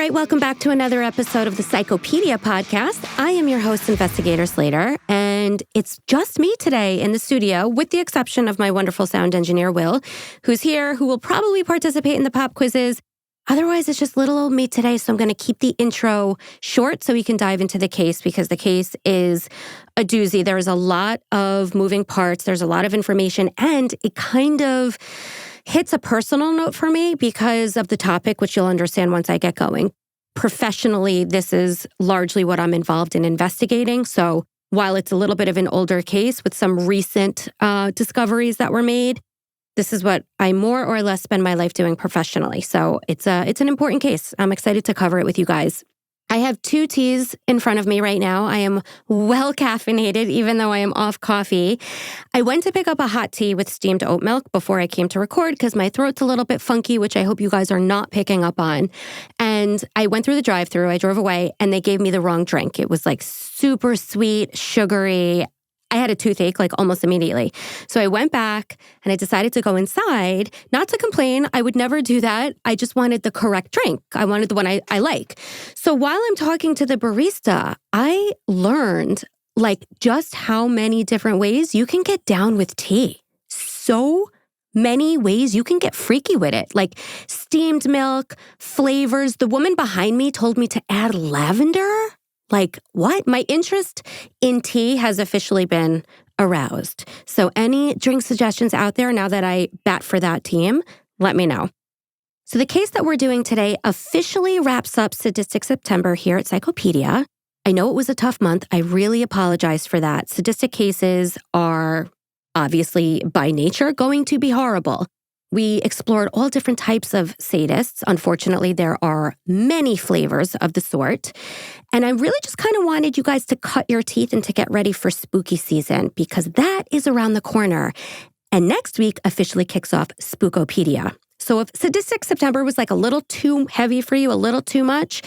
right, welcome back to another episode of the Psychopedia podcast. I am your host, Investigator Slater, and it's just me today in the studio, with the exception of my wonderful sound engineer, Will, who's here, who will probably participate in the pop quizzes. Otherwise, it's just little old me today, so I'm going to keep the intro short so we can dive into the case, because the case is a doozy. There's a lot of moving parts. There's a lot of information, and it kind of hits a personal note for me because of the topic, which you'll understand once I get going. Professionally, this is largely what I'm involved in investigating. So while it's a little bit of an older case with some recent discoveries that were made, this is what I more or less spend my life doing professionally. So it's an important case. I'm excited to cover it with you guys. I have 2 teas in front of me right now. I am well caffeinated, even though I am off coffee. I went to pick up a hot tea with steamed oat milk before I came to record because my throat's a little bit funky, which I hope you guys are not picking up on. And I went through the drive-thru, I drove away, and they gave me the wrong drink. It was like super sweet, sugary. I had a toothache like almost immediately. So I went back and I decided to go inside, not to complain. I would never do that. I just wanted the correct drink. I wanted the one I like. So while I'm talking to the barista, I learned like just how many different ways you can get down with tea. So many ways you can get freaky with it, like steamed milk, flavors. The woman behind me told me to add lavender. Like, what? My interest in tea has officially been aroused. So any drink suggestions out there now that I bat for that team, let me know. So the case that we're doing today officially wraps up Sadistic September here at Psychopedia. I know it was a tough month. I really apologize for that. Sadistic cases are obviously by nature going to be horrible. We explored all different types of sadists. Unfortunately, there are many flavors of the sort. And I really just kind of wanted you guys to cut your teeth and to get ready for spooky season, because that is around the corner. And next week officially kicks off Psychopedia. So if Sadistic September was like a little too heavy for you, a little too much,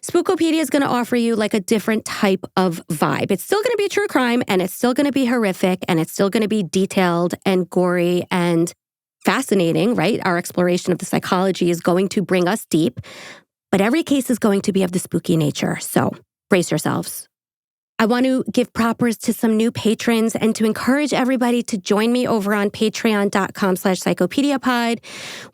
Psychopedia is going to offer you like a different type of vibe. It's still going to be true crime, and it's still going to be horrific, and it's still going to be detailed and gory and fascinating, right? Our exploration of the psychology is going to bring us deep, but every case is going to be of the spooky nature. So brace yourselves. I want to give propers to some new patrons and to encourage everybody to join me over on patreon.com/psychopediapod,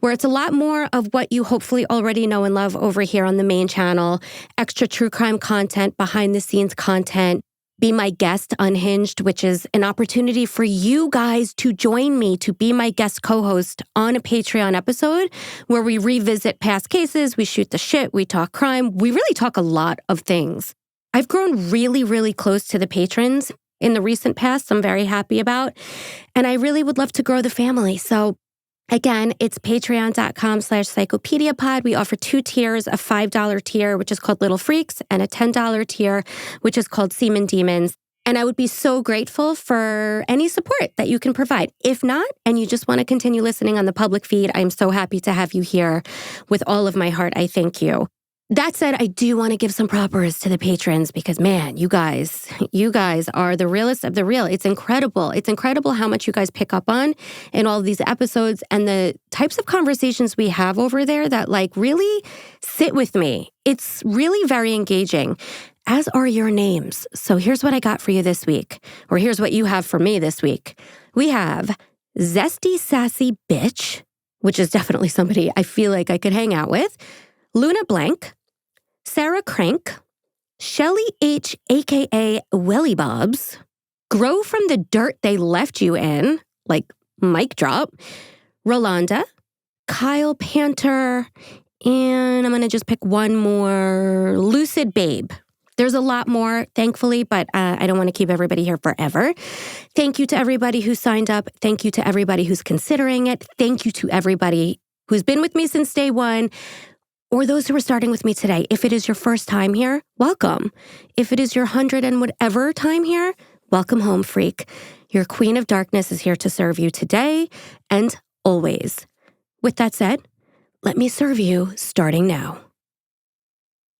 where it's a lot more of what you hopefully already know and love over here on the main channel. Extra true crime content, behind the scenes content, Be My Guest Unhinged, which is an opportunity for you guys to join me to be my guest co-host on a Patreon episode where we revisit past cases, we shoot the shit, we talk crime, we really talk a lot of things. I've grown really, really close to the patrons in the recent past. I'm very happy about, and I really would love to grow the family. So again, it's patreon.com/psychopediapod. We offer 2 tiers, a $5 tier, which is called Little Freaks, and a $10 tier, which is called Semen Demons. And I would be so grateful for any support that you can provide. If not, and you just want to continue listening on the public feed, I'm so happy to have you here. With all of my heart, I thank you. That said, I do want to give some propers to the patrons because, man, you guys are the realest of the real. It's incredible. It's incredible how much you guys pick up on in all of these episodes and the types of conversations we have over there that like really sit with me. It's really very engaging, as are your names. So here's what I got for you this week, or here's what you have for me this week. We have Zesty Sassy Bitch, which is definitely somebody I feel like I could hang out with. Luna Blank, Sarah Crank, Shelly H, a.k.a. Welly Bobs, Grow from the Dirt They Left You In, like mic drop, Rolanda, Kyle Panter, and I'm going to just pick one more, Lucid Babe. There's a lot more, thankfully, but I don't want to keep everybody here forever. Thank you to everybody who signed up. Thank you to everybody who's considering it. Thank you to everybody who's been with me since day one, or those who are starting with me today. If it is your first time here, welcome. If it is your 100 and whatever time here, welcome home, freak. Your Queen of Darkness is here to serve you today and always. With that said, let me serve you starting now.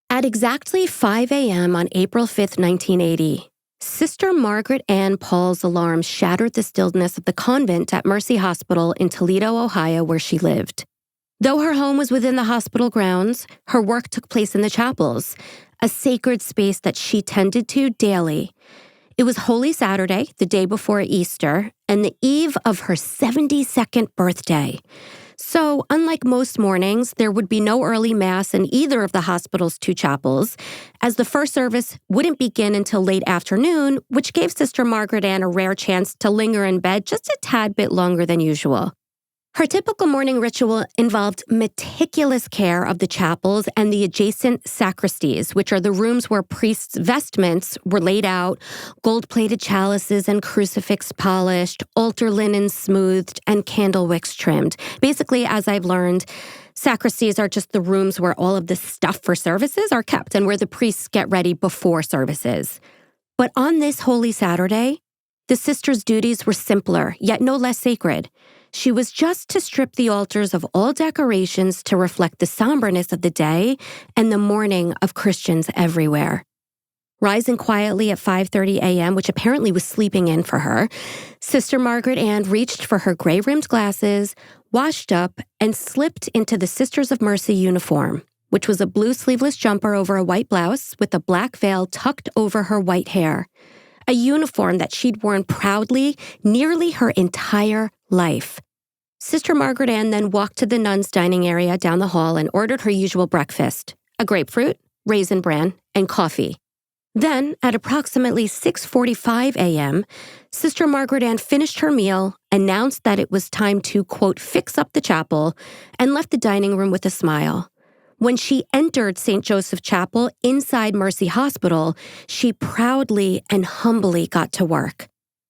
At exactly 5 a.m. on April 5th, 1980, Sister Margaret Ann Pahl's alarm shattered the stillness of the convent at Mercy Hospital in Toledo, Ohio, where she lived. Though her home was within the hospital grounds, her work took place in the chapels, a sacred space that she tended to daily. It was Holy Saturday, the day before Easter, and the eve of her 72nd birthday. So, unlike most mornings, there would be no early mass in either of the hospital's two chapels, as the first service wouldn't begin until late afternoon, which gave Sister Margaret Ann a rare chance to linger in bed just a tad bit longer than usual. Her typical morning ritual involved meticulous care of the chapels and the adjacent sacristies, which are the rooms where priests' vestments were laid out, gold-plated chalices and crucifix polished, altar linen smoothed, and candle wicks trimmed. Basically, as I've learned, sacristies are just the rooms where all of the stuff for services are kept and where the priests get ready before services. But on this Holy Saturday, the sister's duties were simpler, yet no less sacred. She was just to strip the altars of all decorations to reflect the somberness of the day and the mourning of Christians everywhere. Rising quietly at 5:30 a.m., which apparently was sleeping in for her, Sister Margaret Ann reached for her gray-rimmed glasses, washed up, and slipped into the Sisters of Mercy uniform, which was a blue sleeveless jumper over a white blouse with a black veil tucked over her white hair. A uniform that she'd worn proudly nearly her entire life. Sister Margaret Ann then walked to the nuns' dining area down the hall and ordered her usual breakfast, a grapefruit, raisin bran, and coffee. Then, at approximately 6:45 a.m., Sister Margaret Ann finished her meal, announced that it was time to, quote, fix up the chapel, and left the dining room with a smile. When she entered St. Joseph Chapel inside Mercy Hospital, she proudly and humbly got to work.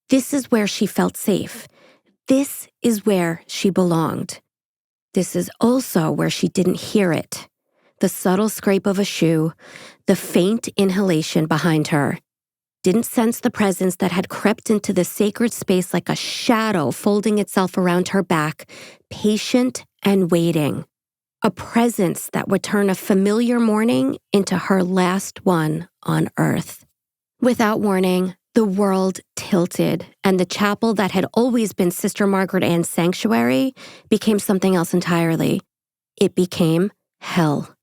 This is where she felt safe. This is where she belonged. This is also where she didn't hear it. The subtle scrape of a shoe, the faint inhalation behind her. Didn't sense the presence that had crept into the sacred space like a shadow folding itself around her back, patient and waiting. A presence that would turn a familiar morning into her last one on earth. Without warning, the world tilted, and the chapel that had always been Sister Margaret Ann's sanctuary became something else entirely. It became hell.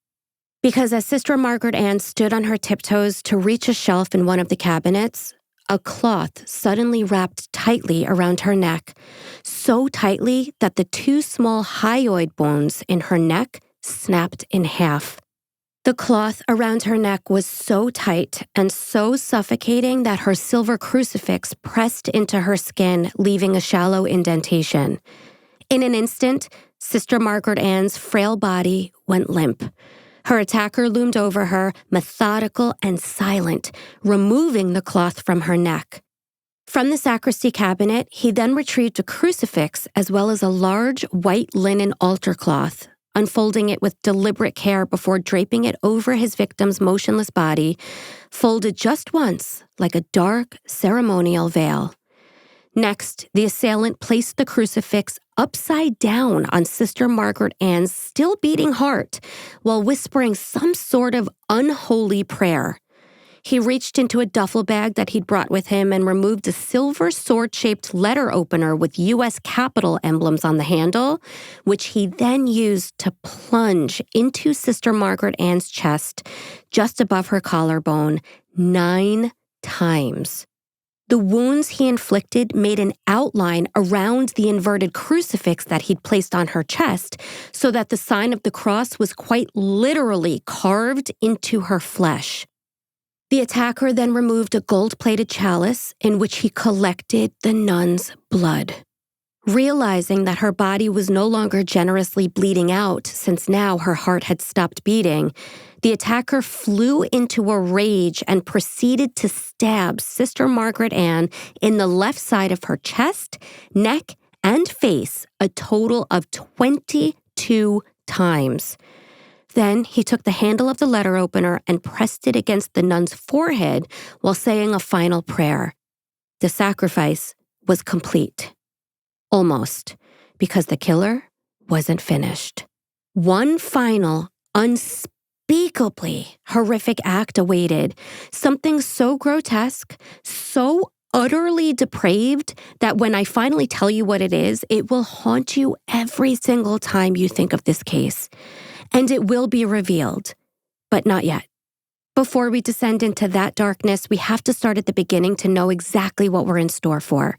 Because as Sister Margaret Ann stood on her tiptoes to reach a shelf in one of the cabinets, a cloth suddenly wrapped tightly around her neck, so tightly that the two small hyoid bones in her neck snapped in half. The cloth around her neck was so tight and so suffocating that her silver crucifix pressed into her skin, leaving a shallow indentation. In an instant, Sister Margaret Ann's frail body went limp. Her attacker loomed over her, methodical and silent, removing the cloth from her neck. From the sacristy cabinet, he then retrieved a crucifix as well as a large white linen altar cloth, unfolding it with deliberate care before draping it over his victim's motionless body, folded just once like a dark, ceremonial veil. Next, the assailant placed the crucifix upside down on Sister Margaret Ann's still beating heart while whispering some sort of unholy prayer. He reached into a duffel bag that he'd brought with him and removed a silver sword-shaped letter opener with U.S. Capitol emblems on the handle, which he then used to plunge into Sister Margaret Ann's chest, just above her collarbone, 9 times. The wounds he inflicted made an outline around the inverted crucifix that he'd placed on her chest, so that the sign of the cross was quite literally carved into her flesh. The attacker then removed a gold-plated chalice in which he collected the nun's blood. Realizing that her body was no longer generously bleeding out since now her heart had stopped beating, the attacker flew into a rage and proceeded to stab Sister Margaret Ann in the left side of her chest, neck, and face a total of 22 times. Then he took the handle of the letter opener and pressed it against the nun's forehead while saying a final prayer. The sacrifice was complete. Almost, because the killer wasn't finished. One final, unspeakably horrific act awaited, something so grotesque, so utterly depraved that when I finally tell you what it is, it will haunt you every single time you think of this case. And it will be revealed, but not yet. Before we descend into that darkness, we have to start at the beginning to know exactly what we're in store for.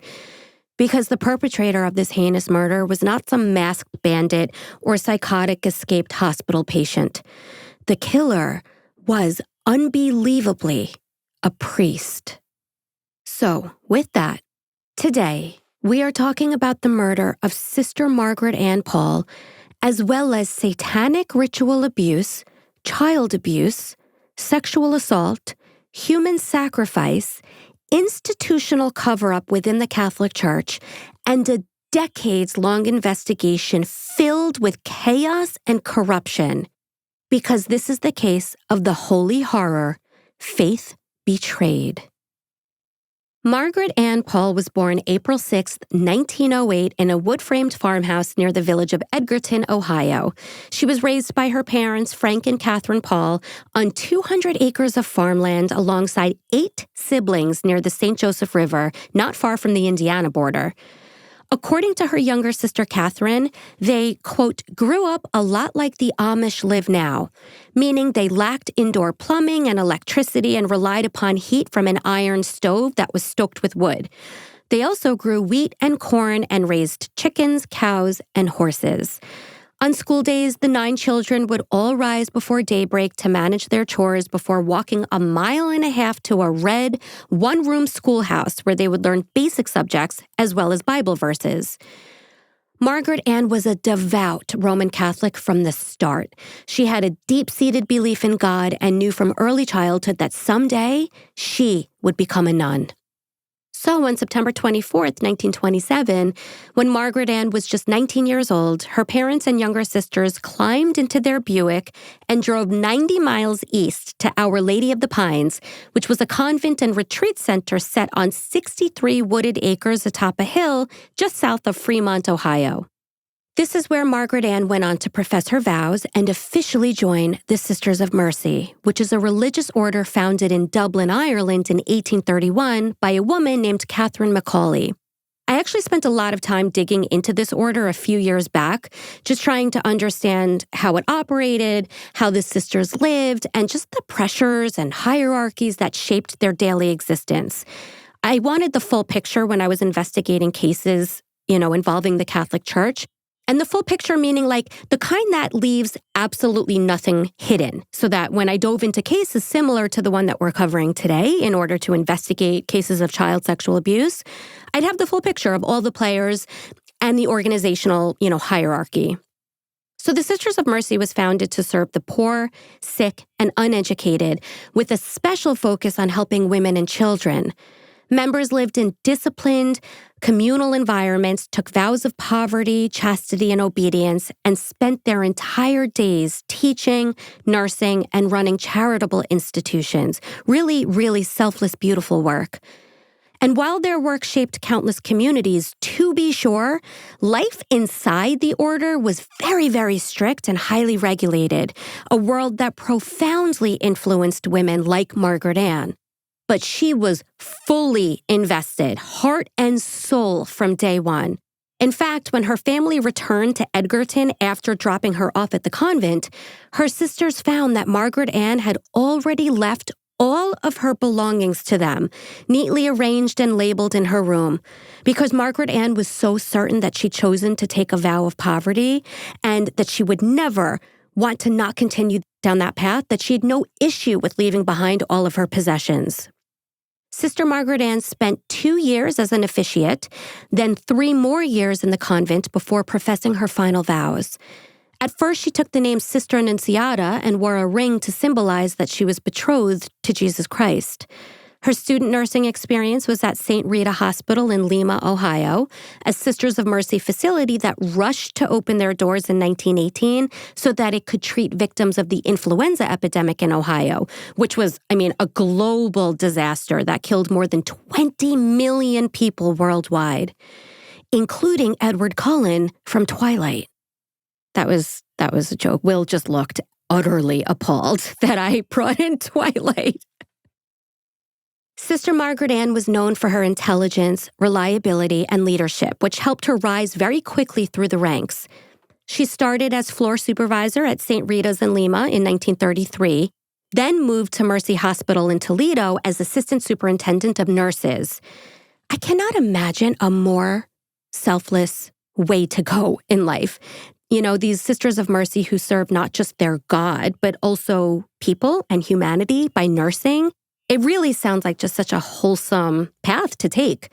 Because the perpetrator of this heinous murder was not some masked bandit or psychotic escaped hospital patient. The killer was unbelievably a priest. So, with that, today we are talking about the murder of Sister Margaret Ann Pahl, as well as satanic ritual abuse, child abuse, sexual assault, human sacrifice, institutional cover-up within the Catholic Church, and a decades-long investigation filled with chaos and corruption. Because this is the case of the holy horror, faith betrayed. Margaret Ann Pahl was born April 6, 1908, in a wood-framed farmhouse near the village of Edgerton, Ohio. She was raised by her parents, Frank and Catherine Pahl, on 200 acres of farmland alongside 8 siblings near the St. Joseph River, not far from the Indiana border. According to her younger sister, Catherine, they, quote, grew up a lot like the Amish live now, meaning they lacked indoor plumbing and electricity and relied upon heat from an iron stove that was stoked with wood. They also grew wheat and corn and raised chickens, cows, and horses. On school days, the 9 children would all rise before daybreak to manage their chores before walking a mile and a half to a red, one-room schoolhouse where they would learn basic subjects as well as Bible verses. Margaret Ann was a devout Roman Catholic from the start. She had a deep-seated belief in God and knew from early childhood that someday she would become a nun. So on September 24th, 1927, when Margaret Ann was just 19 years old, her parents and younger sisters climbed into their Buick and drove 90 miles east to Our Lady of the Pines, which was a convent and retreat center set on 63 wooded acres atop a hill just south of Fremont, Ohio. This is where Margaret Ann went on to profess her vows and officially join the Sisters of Mercy, which is a religious order founded in Dublin, Ireland in 1831 by a woman named Catherine Macaulay. I actually spent a lot of time digging into this order a few years back, just trying to understand how it operated, how the sisters lived, and just the pressures and hierarchies that shaped their daily existence. I wanted the full picture when I was investigating cases, involving the Catholic Church. And the full picture meaning like the kind that leaves absolutely nothing hidden, so that when I dove into cases similar to the one that we're covering today in order to investigate cases of child sexual abuse, I'd have the full picture of all the players and the organizational, hierarchy. So the Sisters of Mercy was founded to serve the poor, sick, and uneducated, with a special focus on helping women and children. Members lived in disciplined, communal environments, took vows of poverty, chastity, and obedience, and spent their entire days teaching, nursing, and running charitable institutions. Really, really selfless, beautiful work. And while their work shaped countless communities, to be sure, life inside the order was very, very strict and highly regulated, a world that profoundly influenced women like Margaret Ann. But she was fully invested, heart and soul, from day one. In fact, when her family returned to Edgerton after dropping her off at the convent, her sisters found that Margaret Ann had already left all of her belongings to them, neatly arranged and labeled in her room, because Margaret Ann was so certain that she'd chosen to take a vow of poverty and that she would never want to not continue down that path, that she had no issue with leaving behind all of her possessions. Sister Margaret Ann spent 2 years as an officiate, then 3 more years in the convent before professing her final vows. At first, she took the name Sister Annunciata and wore a ring to symbolize that she was betrothed to Jesus Christ. Her student nursing experience was at St. Rita Hospital in Lima, Ohio, a Sisters of Mercy facility that rushed to open their doors in 1918 so that it could treat victims of the influenza epidemic in Ohio, which was, a global disaster that killed more than 20 million people worldwide, including Edward Cullen from Twilight. That was a joke. Will just looked utterly appalled that I brought in Twilight. Sister Margaret Ann was known for her intelligence, reliability, and leadership, which helped her rise very quickly through the ranks. She started as floor supervisor at St. Rita's in Lima in 1933, then moved to Mercy Hospital in Toledo as assistant superintendent of nurses. I cannot imagine a more selfless way to go in life. You know, these Sisters of Mercy who serve not just their God, but also people and humanity by nursing. It really sounds like just such a wholesome path to take.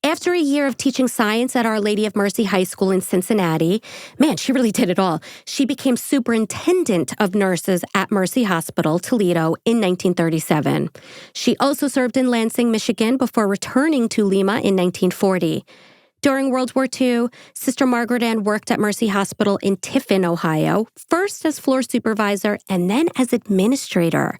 After a year of teaching science at Our Lady of Mercy High School in Cincinnati, man, she really did it all. She became superintendent of nurses at Mercy Hospital, Toledo, in 1937. She also served in Lansing, Michigan, before returning to Lima in 1940. During World War II, Sister Margaret Ann worked at Mercy Hospital in Tiffin, Ohio, first as floor supervisor and then as administrator.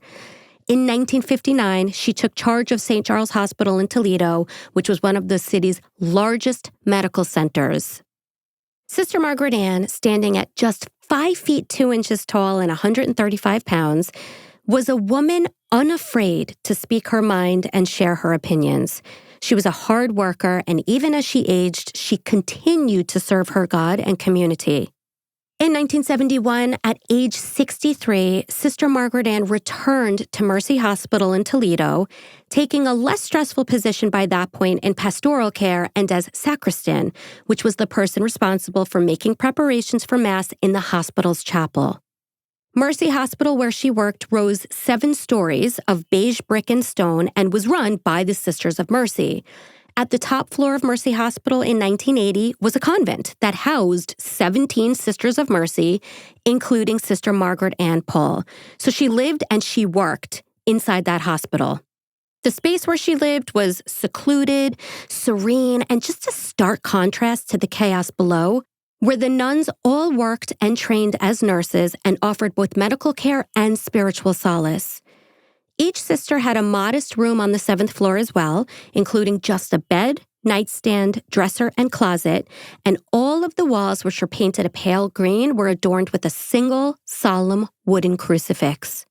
In 1959, she took charge of St. Charles Hospital in Toledo, which was one of the city's largest medical centers. Sister Margaret Ann, standing at just 5 feet 2 inches tall and 135 pounds, was a woman unafraid to speak her mind and share her opinions. She was a hard worker, and even as she aged, she continued to serve her God and community. In 1971, at age 63, Sister Margaret Ann returned to Mercy Hospital in Toledo, taking a less stressful position by that point in pastoral care and as sacristan, which was the person responsible for making preparations for Mass in the hospital's chapel. Mercy Hospital, where she worked, rose 7 stories of beige brick and stone and was run by the Sisters of Mercy. At the top floor of Mercy Hospital in 1980 was a convent that housed 17 Sisters of Mercy, including Sister Margaret Ann Pahl. So she lived and she worked inside that hospital. The space where she lived was secluded, serene, and just a stark contrast to the chaos below, where the nuns all worked and trained as nurses and offered both medical care and spiritual solace. Each sister had a modest room on the 7th floor as well, including just a bed, nightstand, dresser, and closet, and all of the walls, which were painted a pale green, were adorned with a single, solemn wooden crucifix.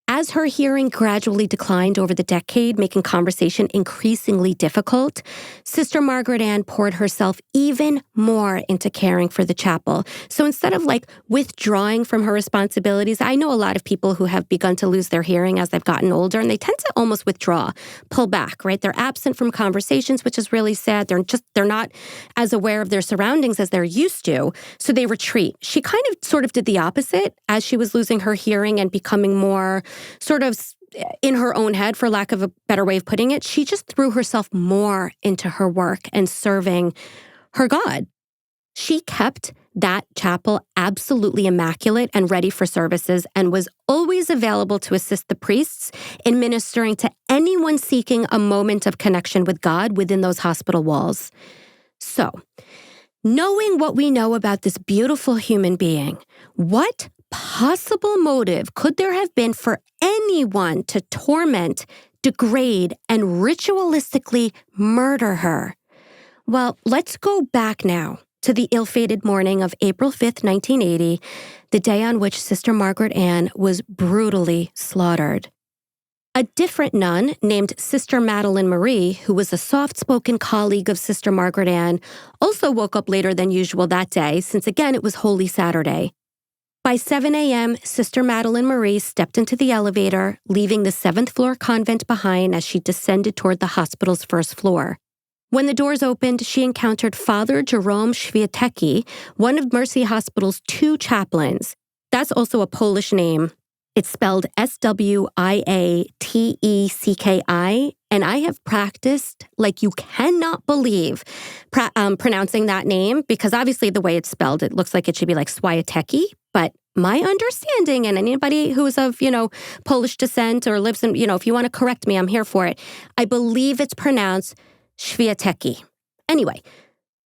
As her hearing gradually declined over the decade, making conversation increasingly difficult, Sister Margaret Ann poured herself even more into caring for the chapel. So instead of withdrawing from her responsibilities, I know a lot of people who have begun to lose their hearing as they've gotten older, and they tend to almost withdraw, pull back, right? They're absent from conversations, which is really sad. They're not as aware of their surroundings as they're used to, so they retreat. She sort of did the opposite as she was losing her hearing and becoming more sort of in her own head, for lack of a better way of putting it. She just threw herself more into her work and serving her God. She kept that chapel absolutely immaculate and ready for services and was always available to assist the priests in ministering to anyone seeking a moment of connection with God within those hospital walls. So, knowing what we know about this beautiful human being, what possible motive could there have been for anyone to torment, degrade, and ritualistically murder her? Well, let's go back now to the ill-fated morning of April 5th, 1980, the day on which Sister Margaret Ann was brutally slaughtered. A different nun named Sister Madeleine Marie, who was a soft-spoken colleague of Sister Margaret Ann, also woke up later than usual that day, since again it was Holy Saturday. By 7 a.m., Sister Madeleine Marie stepped into the elevator, leaving the 7th floor convent behind as she descended toward the hospital's 1st floor. When the doors opened, she encountered Father Jerome Światecki, one of Mercy Hospital's 2 chaplains. That's also a Polish name. It's spelled Swiatecki, and I have practiced like you cannot believe pronouncing that name, because obviously the way it's spelled, it looks like it should be like Światecki, but my understanding, and anybody who is of, Polish descent or lives in, if you want to correct me, I'm here for it. I believe it's pronounced Światecki. Anyway,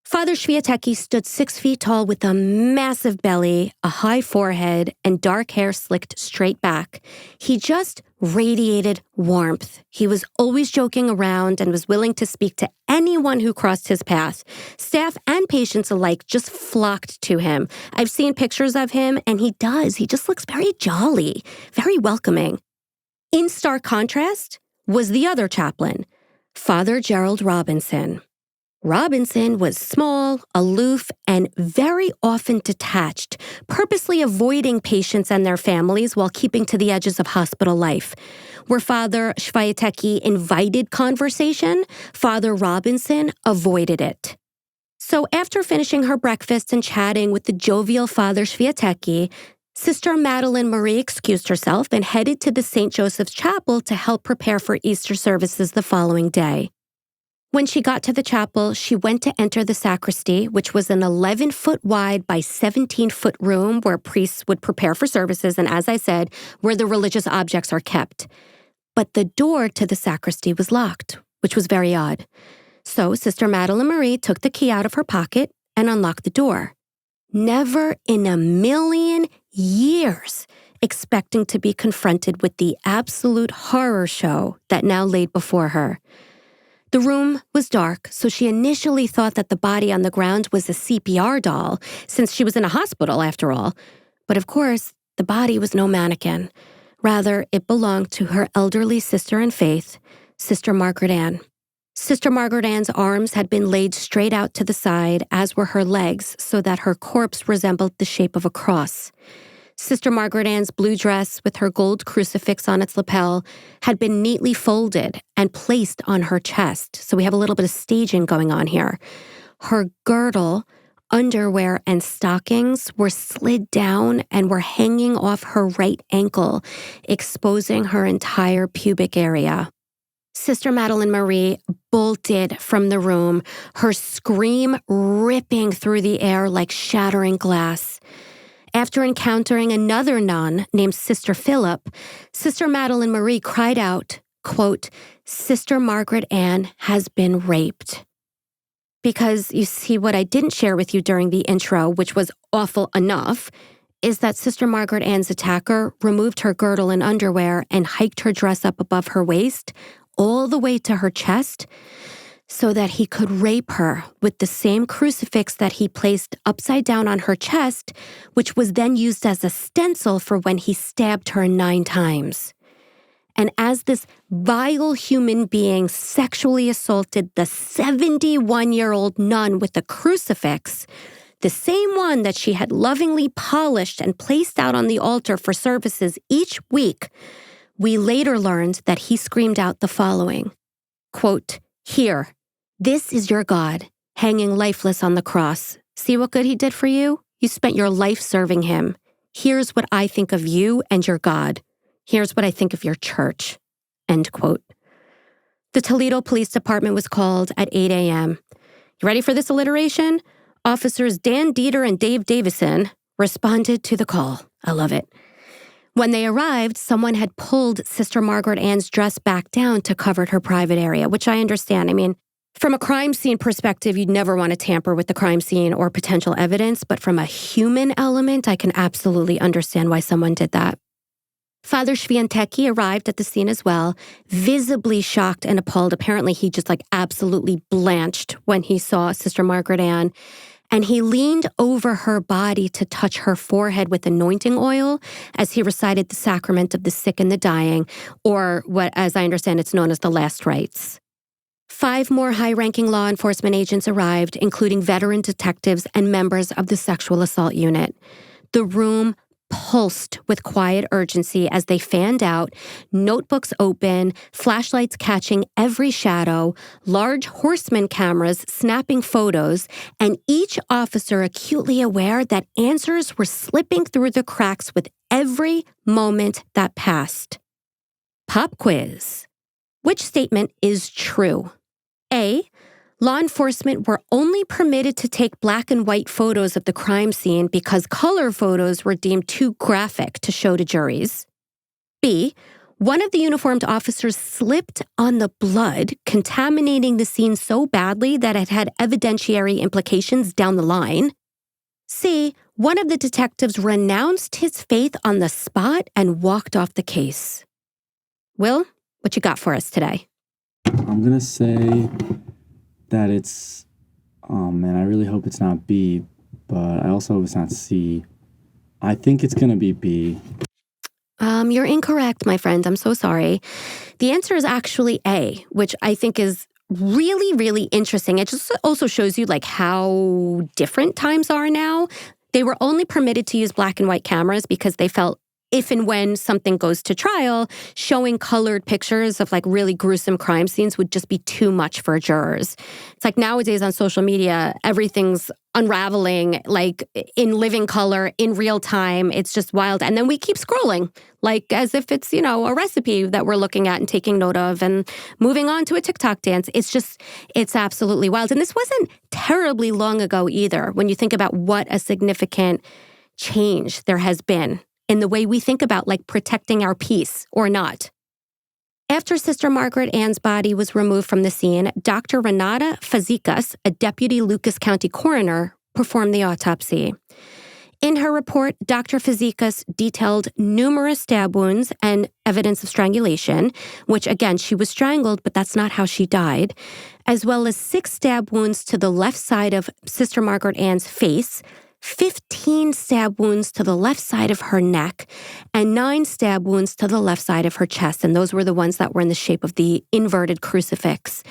Father Światecki stood 6 feet tall with a massive belly, a high forehead, and dark hair slicked straight back. He just radiated warmth. He was always joking around and was willing to speak to anyone who crossed his path. Staff and patients alike just flocked to him. I've seen pictures of him, and he just looks very jolly, very welcoming. In stark contrast, was the other chaplain, Father Gerald Robinson. Robinson was small, aloof, and very often detached, purposely avoiding patients and their families while keeping to the edges of hospital life. Where Father Swiatek invited conversation, Father Robinson avoided it. So after finishing her breakfast and chatting with the jovial Father Swiatek, Sister Madeleine Marie excused herself and headed to the St. Joseph's Chapel to help prepare for Easter services the following day. When she got to the chapel, she went to enter the sacristy, which was an 11-foot wide by 17-foot room where priests would prepare for services and, as I said, where the religious objects are kept. But the door to the sacristy was locked, which was very odd. So Sister Madeleine Marie took the key out of her pocket and unlocked the door. Never in a million years expecting to be confronted with the absolute horror show that now laid before her. The room was dark, so she initially thought that the body on the ground was a CPR doll, since she was in a hospital after all. But of course, the body was no mannequin. Rather, it belonged to her elderly sister in faith, Sister Margaret Ann. Sister Margaret Ann's arms had been laid straight out to the side, as were her legs, so that her corpse resembled the shape of a cross. Sister Margaret Ann's blue dress with her gold crucifix on its lapel had been neatly folded and placed on her chest, so we have a little bit of staging going on here. Her girdle, underwear, and stockings were slid down and were hanging off her right ankle, exposing her entire pubic area. Sister Madeleine Marie bolted from the room, her scream ripping through the air like shattering glass. After encountering another nun named Sister Philip, Sister Madeleine Marie cried out, quote, "Sister Margaret Ann has been raped." Because you see, what I didn't share with you during the intro, which was awful enough, is that Sister Margaret Ann's attacker removed her girdle and underwear and hiked her dress up above her waist, all the way to her chest, so that he could rape her with the same crucifix that he placed upside down on her chest, which was then used as a stencil for when he stabbed her 9 times. And as this vile human being sexually assaulted the 71-year-old nun with a crucifix, the same one that she had lovingly polished and placed out on the altar for services each week, we later learned that he screamed out the following, quote, "Here, this is your God, hanging lifeless on the cross. See what good he did for you? You spent your life serving him. Here's what I think of you and your God. Here's what I think of your church." End quote. The Toledo Police Department was called at 8 a.m. You ready for this alliteration? Officers Dan Dieter and Dave Davison responded to the call. I love it. When they arrived, someone had pulled Sister Margaret Ann's dress back down to cover her private area, which I understand. I mean, from a crime scene perspective, you'd never want to tamper with the crime scene or potential evidence, but from a human element, I can absolutely understand why someone did that. Father Swiatek arrived at the scene as well, visibly shocked and appalled. Apparently, he just absolutely blanched when he saw Sister Margaret Ann. And he leaned over her body to touch her forehead with anointing oil as he recited the sacrament of the sick and the dying, or what, as I understand, it's known as the last rites. 5 more high-ranking law enforcement agents arrived, including veteran detectives and members of the sexual assault unit. The room pulsed with quiet urgency as they fanned out, notebooks open, flashlights catching every shadow, large horseman cameras snapping photos, and each officer acutely aware that answers were slipping through the cracks with every moment that passed. Pop quiz. Which statement is true? A. Law enforcement were only permitted to take black and white photos of the crime scene because color photos were deemed too graphic to show to juries. B. One of the uniformed officers slipped on the blood, contaminating the scene so badly that it had evidentiary implications down the line. C. One of the detectives renounced his faith on the spot and walked off the case. Will, what you got for us today? I'm going to say that it's, oh man, I really hope it's not B, but I also hope it's not C. I think it's going to be B. You're incorrect, my friend. I'm so sorry. The answer is actually A, which I think is really, really interesting. It just also shows you like how different times are now. They were only permitted to use black and white cameras because they felt if and when something goes to trial, showing colored pictures of like really gruesome crime scenes would just be too much for jurors. It's like nowadays on social media, everything's unraveling like in living color, in real time. It's just wild. And then we keep scrolling like as if it's, a recipe that we're looking at and taking note of and moving on to a TikTok dance. It's absolutely wild. And this wasn't terribly long ago either, when you think about what a significant change there has been in the way we think about like protecting our peace or not. After Sister Margaret Ann's body was removed from the scene, Dr. Renata Fazekas, a deputy Lucas County coroner, performed the autopsy. In her report, Dr. Fazekas detailed numerous stab wounds and evidence of strangulation, which again, she was strangled, but that's not how she died, as well as 6 stab wounds to the left side of Sister Margaret Ann's face, 15 stab wounds to the left side of her neck, and 9 stab wounds to the left side of her chest. And those were the ones that were in the shape of the inverted crucifix.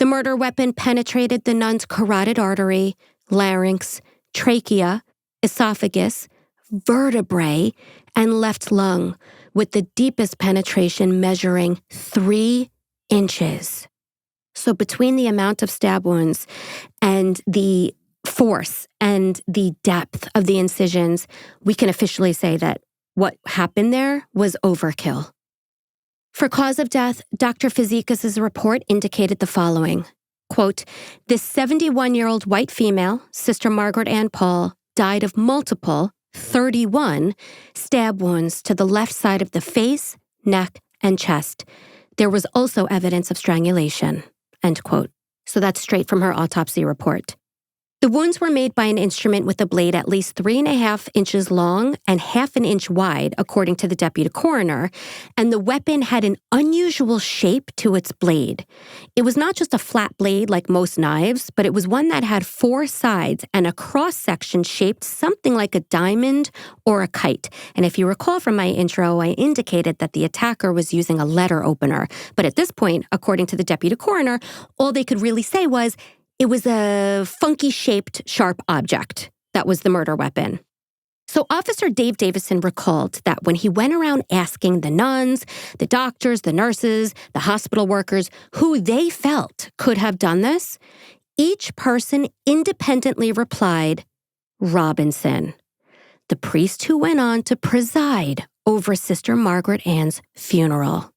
The murder weapon penetrated the nun's carotid artery, larynx, trachea, esophagus, vertebrae, and left lung, with the deepest penetration measuring 3 inches. So between the amount of stab wounds and the force and the depth of the incisions, we can officially say that what happened there was overkill. For cause of death, Dr. Fazekas' report indicated the following, quote, "This 71-year-old white female, Sister Margaret Ann Pahl, died of multiple, 31, stab wounds to the left side of the face, neck, and chest. There was also evidence of strangulation," end quote. So that's straight from her autopsy report. The wounds were made by an instrument with a blade at least 3.5 inches long and 1/2 inch wide, according to the deputy coroner, and the weapon had an unusual shape to its blade. It was not just a flat blade like most knives, but it was one that had 4 sides and a cross-section shaped something like a diamond or a kite. And if you recall from my intro, I indicated that the attacker was using a letter opener. But at this point, according to the deputy coroner, all they could really say was, it was a funky-shaped, sharp object that was the murder weapon. So Officer Dave Davison recalled that when he went around asking the nuns, the doctors, the nurses, the hospital workers, who they felt could have done this, each person independently replied, Robinson, the priest who went on to preside over Sister Margaret Ann's funeral.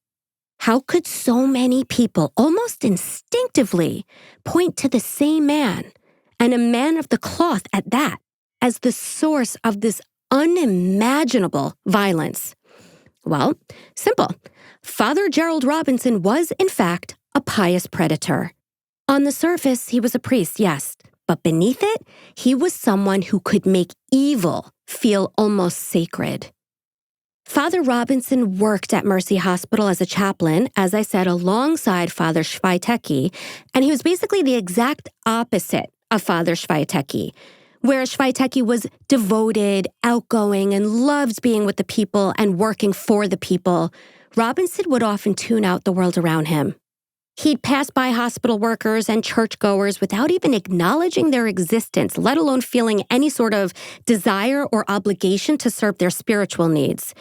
How could so many people almost instinctively point to the same man, and a man of the cloth at that, as the source of this unimaginable violence? Well, simple. Father Gerald Robinson was, in fact, a pious predator. On the surface, he was a priest, yes, but beneath it, he was someone who could make evil feel almost sacred. Father Robinson worked at Mercy Hospital as a chaplain, as I said, alongside Father Schweitecki, and he was basically the exact opposite of Father Schweitecki. Whereas Schweitecki was devoted, outgoing, and loved being with the people and working for the people, Robinson would often tune out the world around him. He'd pass by hospital workers and churchgoers without even acknowledging their existence, let alone feeling any sort of desire or obligation to serve their spiritual needs.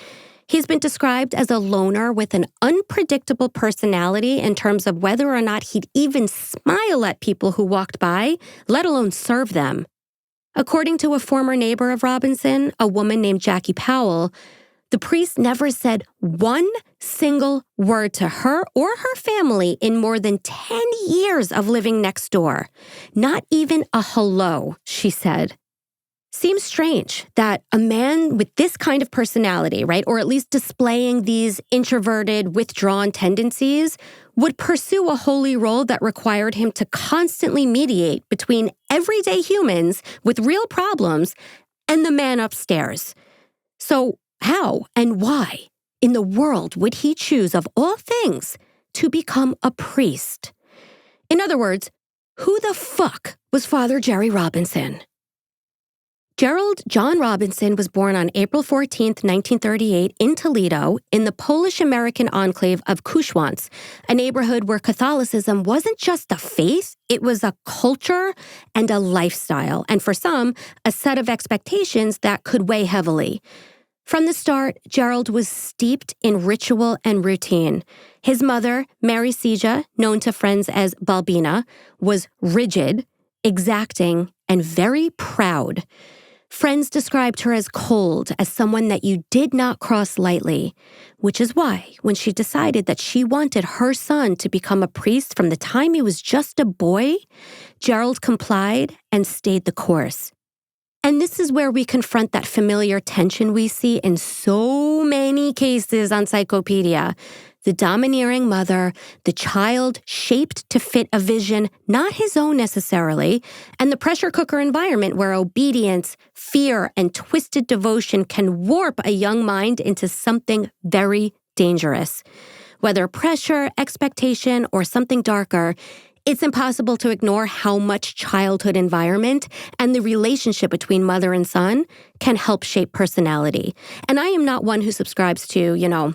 He's been described as a loner with an unpredictable personality in terms of whether or not he'd even smile at people who walked by, let alone serve them. According to a former neighbor of Robinson, a woman named Jackie Powell, the priest never said one single word to her or her family in more than 10 years of living next door. Not even a hello, she said. Seems strange that a man with this kind of personality, right, or at least displaying these introverted, withdrawn tendencies, would pursue a holy role that required him to constantly mediate between everyday humans with real problems and the man upstairs. So, how and why in the world would he choose, of all things, to become a priest? In other words, who the fuck was Father Jerry Robinson? Gerald John Robinson was born on April 14th, 1938 in Toledo in the Polish-American enclave of Courchevel, a neighborhood where Catholicism wasn't just a faith, it was a culture and a lifestyle, and for some, a set of expectations that could weigh heavily. From the start, Gerald was steeped in ritual and routine. His mother, Mary Sija, known to friends as Balbina, was rigid, exacting, and very proud. Friends described her as cold, as someone that you did not cross lightly, which is why, when she decided that she wanted her son to become a priest from the time he was just a boy, Gerald complied and stayed the course. And this is where we confront that familiar tension we see in so many cases on Psychopedia. The domineering mother, the child shaped to fit a vision not his own necessarily, and the pressure cooker environment where obedience, fear, and twisted devotion can warp a young mind into something very dangerous. Whether pressure, expectation, or something darker, it's impossible to ignore how much childhood environment and the relationship between mother and son can help shape personality. And I am not one who subscribes to,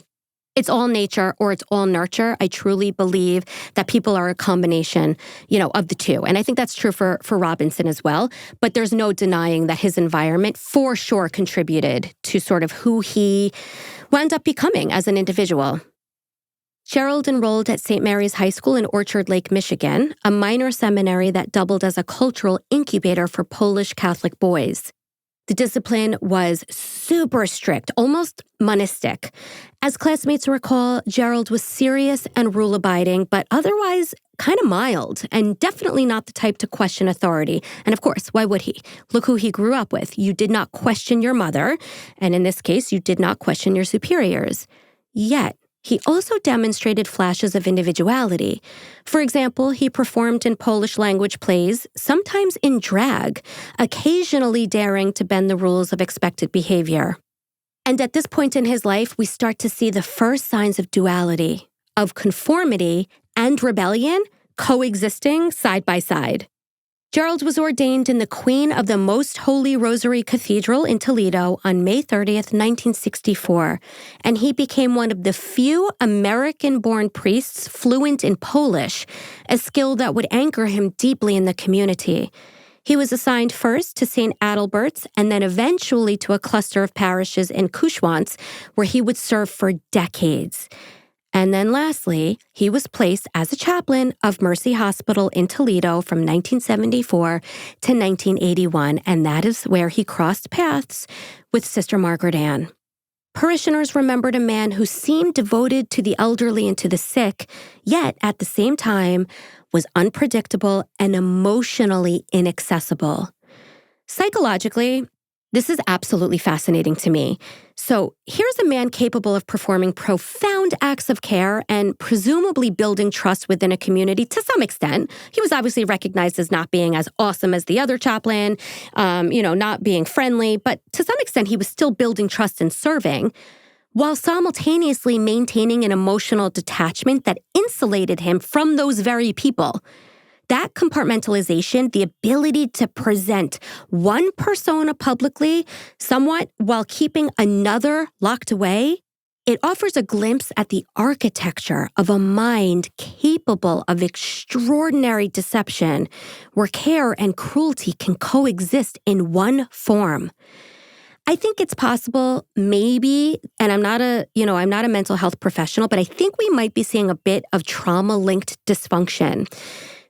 it's all nature or it's all nurture. I truly believe that people are a combination, of the two. And I think that's true for Robinson as well. But there's no denying that his environment for sure contributed to sort of who he wound up becoming as an individual. Gerald enrolled at St. Mary's High School in Orchard Lake, Michigan, a minor seminary that doubled as a cultural incubator for Polish Catholic boys. The discipline was super strict, almost monistic. As classmates recall, Gerald was serious and rule-abiding, but otherwise kind of mild, and definitely not the type to question authority. And of course, why would he? Look who he grew up with. You did not question your mother, and in this case, you did not question your superiors. Yet, he also demonstrated flashes of individuality. For example, he performed in Polish language plays, sometimes in drag, occasionally daring to bend the rules of expected behavior. And at this point in his life, we start to see the first signs of duality, of conformity and rebellion coexisting side by side. Gerald was ordained in the Queen of the Most Holy Rosary Cathedral in Toledo on May 30th, 1964, and he became one of the few American-born priests fluent in Polish, a skill that would anchor him deeply in the community. He was assigned first to St. Adalbert's and then eventually to a cluster of parishes in Courchevel, where he would serve for decades. And then lastly, he was placed as a chaplain of Mercy Hospital in Toledo from 1974 to 1981, and that is where he crossed paths with Sister Margaret Ann. Parishioners remembered a man who seemed devoted to the elderly and to the sick, yet at the same time was unpredictable and emotionally inaccessible. Psychologically, this is absolutely fascinating to me. So here's a man capable of performing profound acts of care and presumably building trust within a community to some extent. He was obviously recognized as not being as awesome as the other chaplain, not being friendly, but to some extent he was still building trust and serving, while simultaneously maintaining an emotional detachment that insulated him from those very people. That compartmentalization, the ability to present one persona publicly somewhat while keeping another locked away, it offers a glimpse at the architecture of a mind capable of extraordinary deception, where care and cruelty can coexist in one form. I think it's possible, maybe, and I'm not a mental health professional, but I think we might be seeing a bit of trauma-linked dysfunction.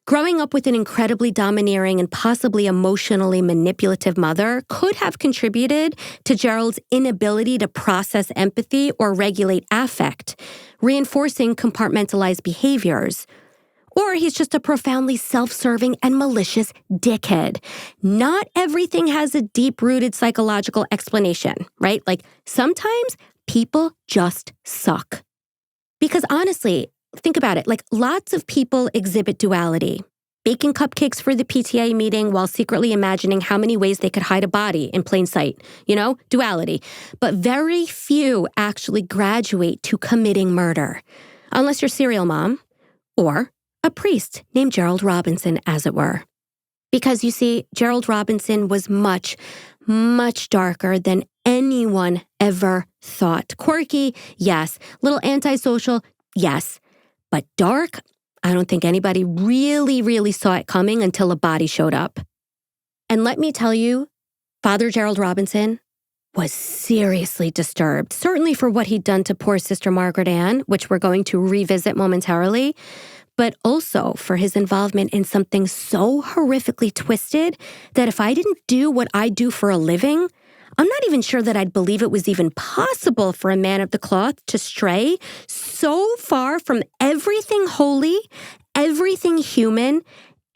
Growing up with an incredibly domineering and possibly emotionally manipulative mother could have contributed to Gerald's inability to process empathy or regulate affect, reinforcing compartmentalized behaviors. Or he's just a profoundly self-serving and malicious dickhead. Not everything has a deep-rooted psychological explanation, right? Like, sometimes people just suck. Because honestly, think about it, like lots of people exhibit duality. Baking cupcakes for the PTA meeting while secretly imagining how many ways they could hide a body in plain sight. Duality. But very few actually graduate to committing murder. Unless you're serial mom or a priest named Gerald Robinson, as it were. Because you see, Gerald Robinson was much, much darker than anyone ever thought. Quirky, yes. Little antisocial, yes. But dark, I don't think anybody really saw it coming until a body showed up. And let me tell you, Father Gerald Robinson was seriously disturbed, certainly for what he'd done to poor Sister Margaret Ann, which we're going to revisit momentarily, but also for his involvement in something so horrifically twisted that if I didn't do what I do for a living, I'm not even sure that I'd believe it was even possible for a man of the cloth to stray so far from everything holy, everything human,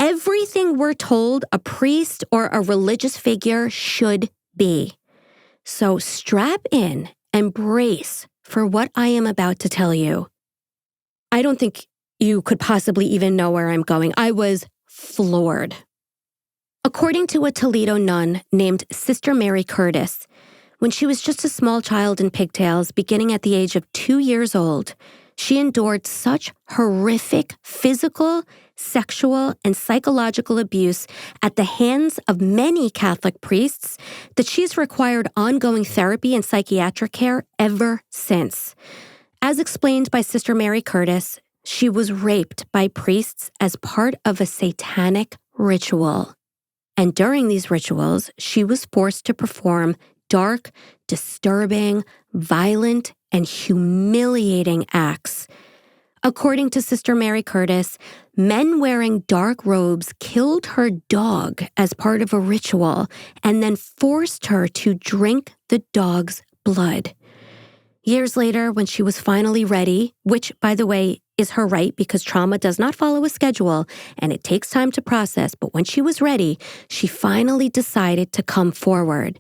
everything we're told a priest or a religious figure should be. So strap in and brace for what I am about to tell you. I don't think you could possibly even know where I'm going. I was floored. According to a Toledo nun named Sister Mary Curtis, when she was just a small child in pigtails, beginning at the age of 2 years old, she endured such horrific physical, sexual, and psychological abuse at the hands of many Catholic priests that she's required ongoing therapy and psychiatric care ever since. As explained by Sister Mary Curtis, she was raped by priests as part of a satanic ritual. And during these rituals, she was forced to perform dark, disturbing, violent, and humiliating acts. According to Sister Mary Curtis, men wearing dark robes killed her dog as part of a ritual and then forced her to drink the dog's blood. Years later, when she was finally ready, which, by the way, is her right because trauma does not follow a schedule and it takes time to process, but when she was ready, she finally decided to come forward.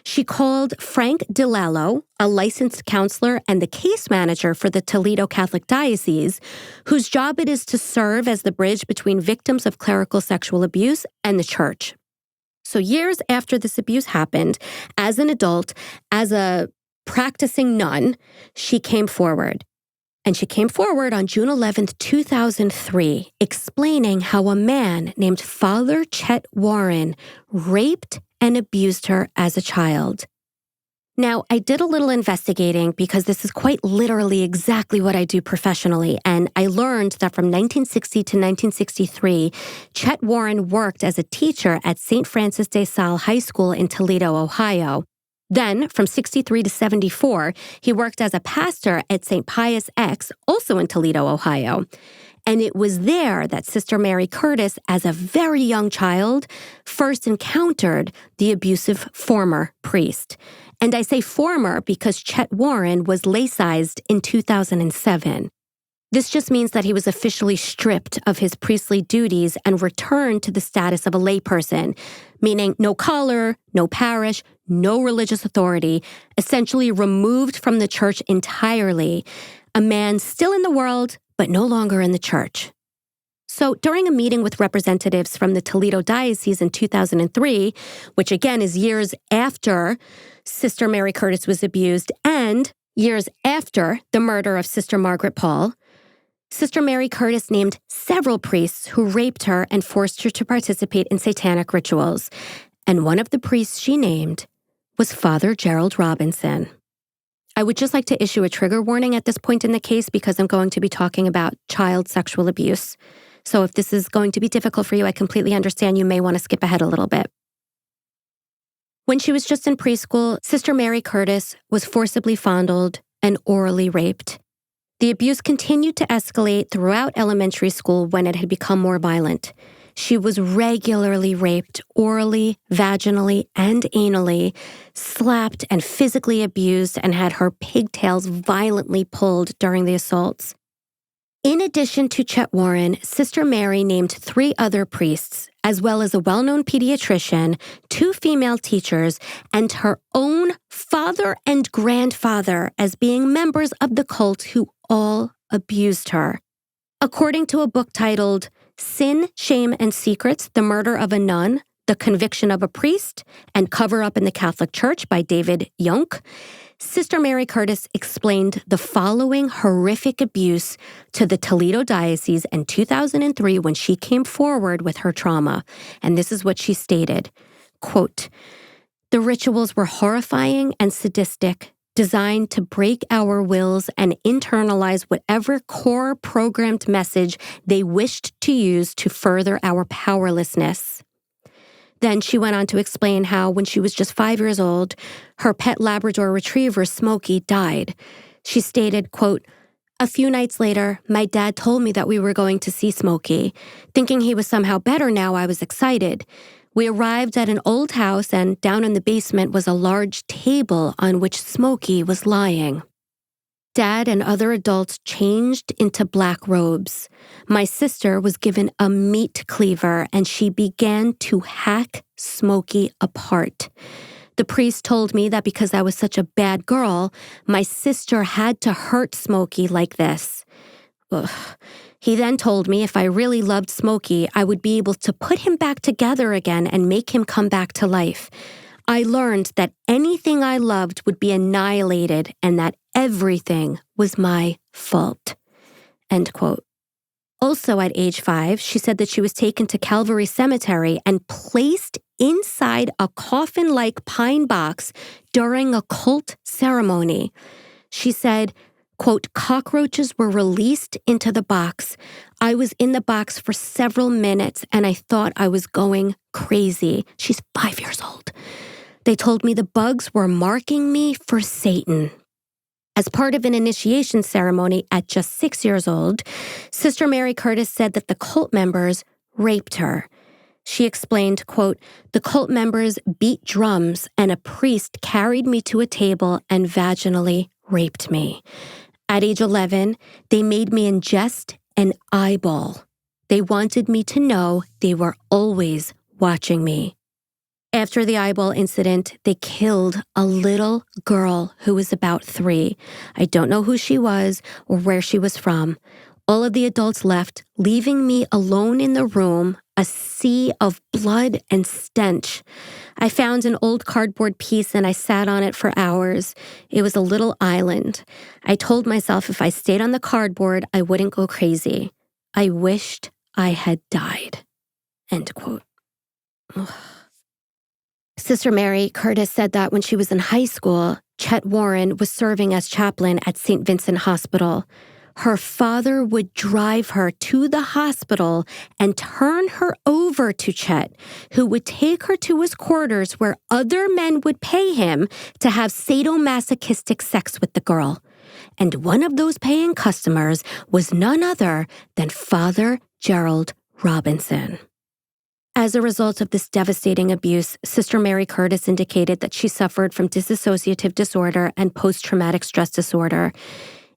She called Frank DeLallo, a licensed counselor and the case manager for the Toledo Catholic Diocese, whose job it is to serve as the bridge between victims of clerical sexual abuse and the church. So years after this abuse happened, as an adult, as a practicing nun, she came forward. And she came forward on June 11th, 2003, explaining how a man named Father Chet Warren raped and abused her as a child. Now, I did a little investigating because this is quite literally exactly what I do professionally, and I learned that from 1960 to 1963, Chet Warren worked as a teacher at St. Francis de Sales High School in Toledo, Ohio. Then, from 63 to 74, he worked as a pastor at St. Pius X, also in Toledo, Ohio. And it was there that Sister Mary Curtis, as a very young child, first encountered the abusive former priest. And I say former because Chet Warren was laicized in 2007. This just means that he was officially stripped of his priestly duties and returned to the status of a layperson, meaning no collar, no parish, no religious authority, essentially removed from the church entirely, a man still in the world, but no longer in the church. So during a meeting with representatives from the Toledo Diocese in 2003, which again is years after Sister Mary Curtis was abused and years after the murder of Sister Margaret Pahl, Sister Mary Curtis named several priests who raped her and forced her to participate in satanic rituals. And one of the priests she named was Father Gerald Robinson. I would just like to issue a trigger warning at this point in the case because I'm going to be talking about child sexual abuse. So if this is going to be difficult for you, I completely understand you may want to skip ahead a little bit. When she was just in preschool, Sister Mary Curtis was forcibly fondled and orally raped. The abuse continued to escalate throughout elementary school when it had become more violent. She was regularly raped orally, vaginally, and anally, slapped and physically abused, and had her pigtails violently pulled during the assaults. In addition to Chet Warren, Sister Mary named 3 other priests, as well as a well-known pediatrician, 2 female teachers, and her own father and grandfather as being members of the cult who all abused her. According to a book titled Sin, Shame, and Secrets, The Murder of a Nun, The Conviction of a Priest, and Cover-Up in the Catholic Church by David Yonk, Sister Mary Curtis explained the following horrific abuse to the Toledo Diocese in 2003 when she came forward with her trauma. And this is what she stated, quote, The rituals were horrifying and sadistic, designed to break our wills and internalize whatever core programmed message they wished to use to further our powerlessness. Then she went on to explain how, when she was just 5 years old, her pet Labrador retriever, Smokey, died. She stated, quote, "A few nights later, my dad told me that we were going to see Smokey. Thinking he was somehow better now, I was excited. We arrived at an old house, and down in the basement was a large table on which Smokey was lying. Dad and other adults changed into black robes. My sister was given a meat cleaver, and she began to hack Smokey apart. The priest told me that because I was such a bad girl, my sister had to hurt Smokey like this. Ugh. He then told me if I really loved Smokey, I would be able to put him back together again and make him come back to life. I learned that anything I loved would be annihilated and that everything was my fault." End quote. Also at age 5, she said that she was taken to Calvary Cemetery and placed inside a coffin-like pine box during a cult ceremony. She said, quote, "Cockroaches were released into the box. I was in the box for several minutes and I thought I was going crazy." She's 5 years old. "They told me the bugs were marking me for Satan." As part of an initiation ceremony at just 6 years old, Sister Mary Curtis said that the cult members raped her. She explained, quote, "The cult members beat drums and a priest carried me to a table and vaginally raped me. At age 11, they made me ingest an eyeball. They wanted me to know they were always watching me. After the eyeball incident, they killed a little girl who was about 3. I don't know who she was or where she was from. All of the adults left, leaving me alone in the room, a sea of blood and stench. I found an old cardboard piece and I sat on it for hours. It was a little island. I told myself if I stayed on the cardboard, I wouldn't go crazy. I wished I had died." End quote. Ugh. Sister Mary Curtis said that when she was in high school, Chet Warren was serving as chaplain at St. Vincent Hospital. Her father would drive her to the hospital and turn her over to Chet, who would take her to his quarters where other men would pay him to have sadomasochistic sex with the girl. And one of those paying customers was none other than Father Gerald Robinson. As a result of this devastating abuse, Sister Mary Curtis indicated that she suffered from dissociative disorder and post-traumatic stress disorder.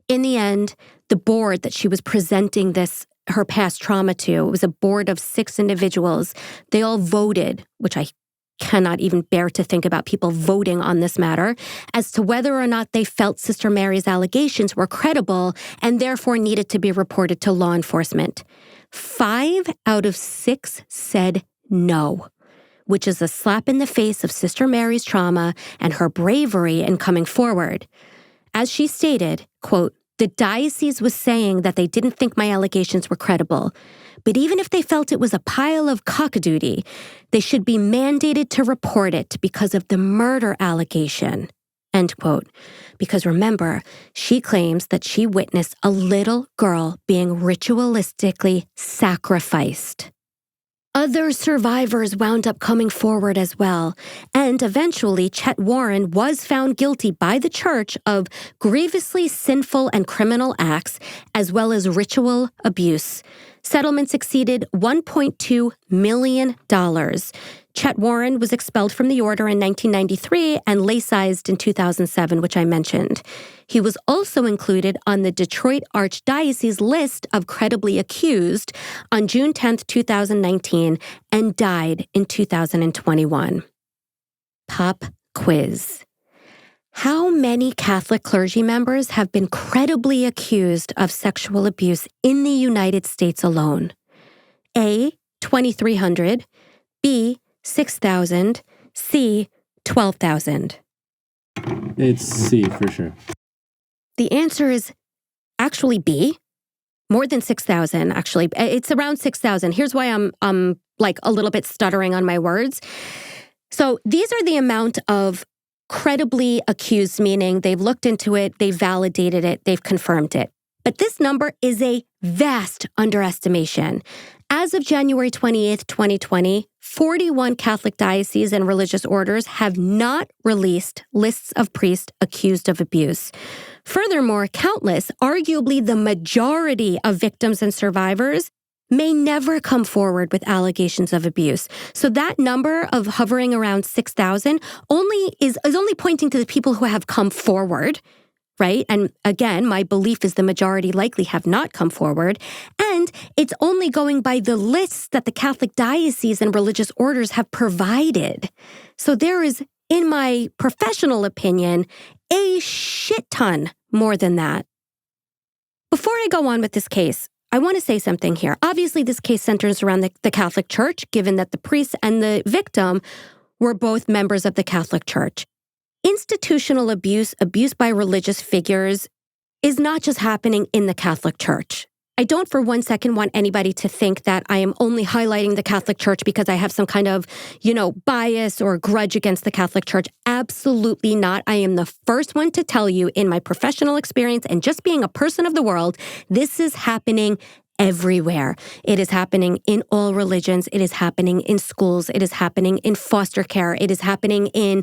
In the end, the board that she was presenting her past trauma to, it was a board of 6 individuals. They all voted, which I cannot even bear to think about people voting on this matter, as to whether or not they felt Sister Mary's allegations were credible and therefore needed to be reported to law enforcement. 5 out of 6 said no, which is a slap in the face of Sister Mary's trauma and her bravery in coming forward. As she stated, quote, "The diocese was saying that they didn't think my allegations were credible, but even if they felt it was a pile of cockadoodie, they should be mandated to report it because of the murder allegation." End quote. Because remember, she claims that she witnessed a little girl being ritualistically sacrificed. Other survivors wound up coming forward as well, and eventually Chet Warren was found guilty by the church of grievously sinful and criminal acts, as well as ritual abuse. Settlements exceeded $1.2 million. Chet Warren was expelled from the order in 1993 and laicized in 2007, which I mentioned. He was also included on the Detroit Archdiocese list of credibly accused on June 10, 2019, and died in 2021. Pop quiz. How many Catholic clergy members have been credibly accused of sexual abuse in the United States alone? A, 2,300, B, 6,000, C, 12,000. It's C for sure. The answer is actually B. More than 6,000, actually. It's around 6,000. Here's why I'm like a little bit stuttering on my words. So these are the amount of credibly accused, meaning they've looked into it, they've validated it, they've confirmed it. But this number is a vast underestimation. As of January 28th, 2020, 41 Catholic dioceses and religious orders have not released lists of priests accused of abuse. Furthermore, countless, arguably the majority of victims and survivors, may never come forward with allegations of abuse. So that number of hovering around 6,000 is only pointing to the people who have come forward, right? And again, my belief is the majority likely have not come forward. And it's only going by the lists that the Catholic dioceses and religious orders have provided. So there is, in my professional opinion, a shit ton more than that. Before I go on with this case, I want to say something here. Obviously, this case centers around the Catholic Church, given that the priest and the victim were both members of the Catholic Church. Institutional abuse by religious figures, is not just happening in the Catholic Church. I don't for one second want anybody to think that I am only highlighting the Catholic Church because I have some kind of, bias or grudge against the Catholic Church. Absolutely not. I am the first one to tell you in my professional experience and just being a person of the world, this is happening everywhere. It is happening in all religions. It is happening in schools. It is happening in foster care. It is happening in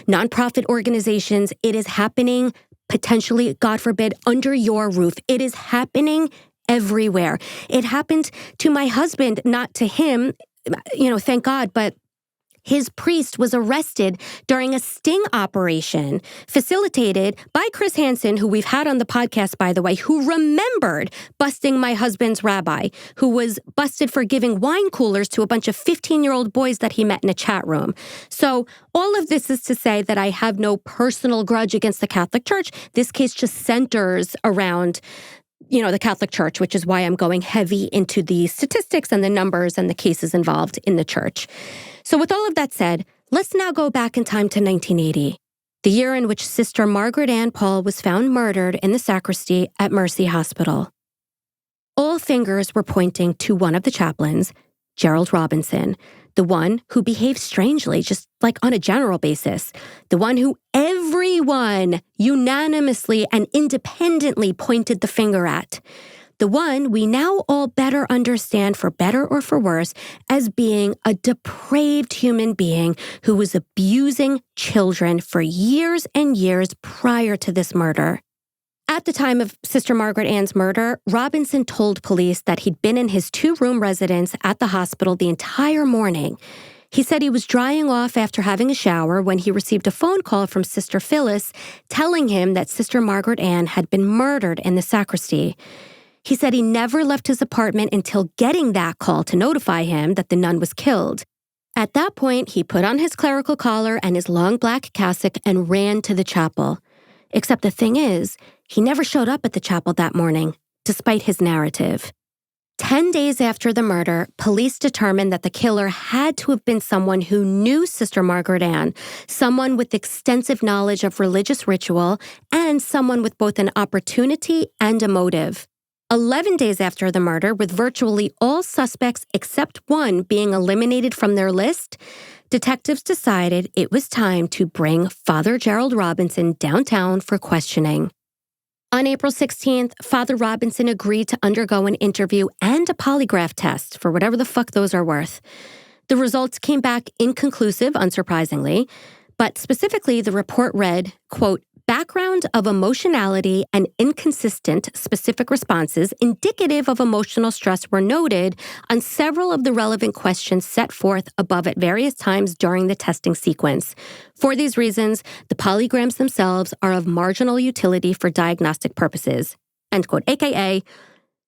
nonprofit organizations. It is happening potentially, God forbid, under your roof. It is happening everywhere. It happened to my husband, not to him, thank God, but his priest was arrested during a sting operation facilitated by Chris Hansen, who we've had on the podcast, by the way, who remembered busting my husband's rabbi, who was busted for giving wine coolers to a bunch of 15-year-old boys that he met in a chat room. So all of this is to say that I have no personal grudge against the Catholic Church. This case just centers around the Catholic Church, which is why I'm going heavy into the statistics and the numbers and the cases involved in the church. So with all of that said, let's now go back in time to 1980, the year in which Sister Margaret Ann Pahl was found murdered in the sacristy at Mercy Hospital. All fingers were pointing to one of the chaplains, Gerald Robinson, the one who behaved strangely, just like on a general basis, the one who everyone unanimously and independently pointed the finger at, the one we now all better understand, for better or for worse, as being a depraved human being who was abusing children for years and years prior to this murder. At the time of Sister Margaret Ann's murder, Robinson told police that he'd been in his 2-room residence at the hospital the entire morning. He said he was drying off after having a shower when he received a phone call from Sister Phyllis telling him that Sister Margaret Ann had been murdered in the sacristy. He said he never left his apartment until getting that call to notify him that the nun was killed. At that point, he put on his clerical collar and his long black cassock and ran to the chapel. Except the thing is, he never showed up at the chapel that morning, despite his narrative. 10 days after the murder, police determined that the killer had to have been someone who knew Sister Margaret Ann, someone with extensive knowledge of religious ritual, and someone with both an opportunity and a motive. 11 days after the murder, with virtually all suspects except one being eliminated from their list, detectives decided it was time to bring Father Gerald Robinson downtown for questioning. On April 16th, Father Robinson agreed to undergo an interview and a polygraph test, for whatever the fuck those are worth. The results came back inconclusive, unsurprisingly, but specifically the report read, quote, background of emotionality and inconsistent specific responses indicative of emotional stress were noted on several of the relevant questions set forth above at various times during the testing sequence. For these reasons, the polygrams themselves are of marginal utility for diagnostic purposes. End quote. AKA,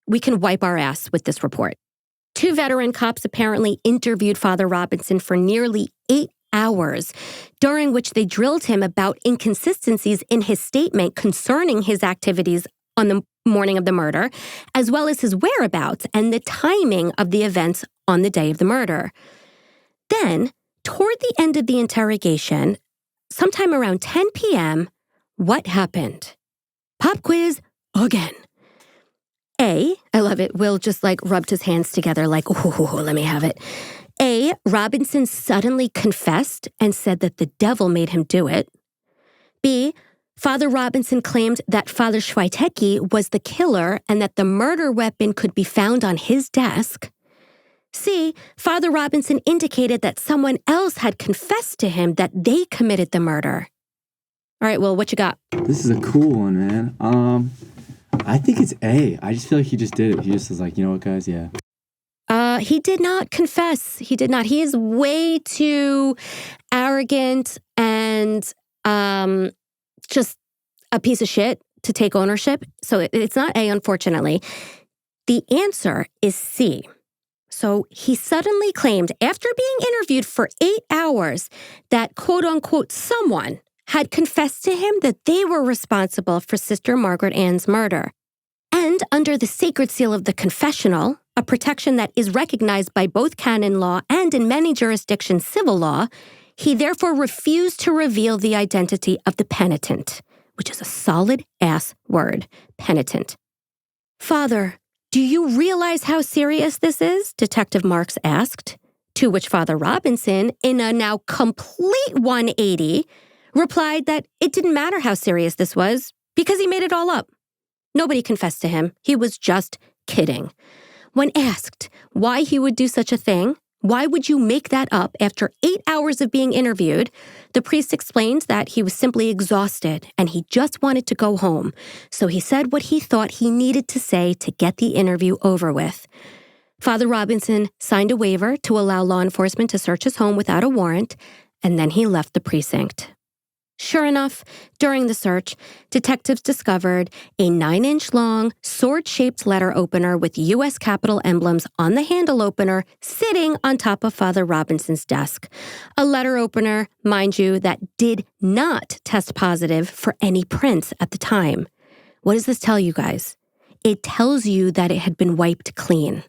we can wipe our ass with this report. 2 veteran cops apparently interviewed Father Robinson for nearly 8 hours, during which they drilled him about inconsistencies in his statement concerning his activities on the morning of the murder, as well as his whereabouts and the timing of the events on the day of the murder. Then, toward the end of the interrogation, sometime around 10 p.m., what happened? Pop quiz again. I love it, Will just rubbed his hands together like, ooh, let me have it. A, Robinson suddenly confessed and said that the devil made him do it. B, Father Robinson claimed that Father Schweitecki was the killer and that the murder weapon could be found on his desk. C, Father Robinson indicated that someone else had confessed to him that they committed the murder. All right, Will, what you got? This is a cool one, man. I think it's A. I just feel like he just did it. He just was like, you know what, guys? Yeah. He did not confess. He did not. He is way too arrogant and just a piece of shit to take ownership. So it's not A, unfortunately. The answer is C. So he suddenly claimed, after being interviewed for 8 hours, that quote unquote someone had confessed to him that they were responsible for Sister Margaret Ann's murder. And under the sacred seal of the confessional, a protection that is recognized by both canon law and in many jurisdictions civil law, he therefore refused to reveal the identity of the penitent, which is a solid-ass word, penitent. Father, do you realize how serious this is? Detective Marks asked, to which Father Robinson, in a now complete 180, replied that it didn't matter how serious this was because he made it all up. Nobody confessed to him. He was just kidding. When asked why he would do such a thing, why would you make that up after 8 hours of being interviewed, the priest explained that he was simply exhausted and he just wanted to go home. So he said what he thought he needed to say to get the interview over with. Father Robinson signed a waiver to allow law enforcement to search his home without a warrant, and then he left the precinct. Sure enough, during the search, detectives discovered a 9-inch long, sword-shaped letter opener with U.S. Capitol emblems on the handle opener sitting on top of Father Robinson's desk. A letter opener, mind you, that did not test positive for any prints at the time. What does this tell you guys? It tells you that it had been wiped clean.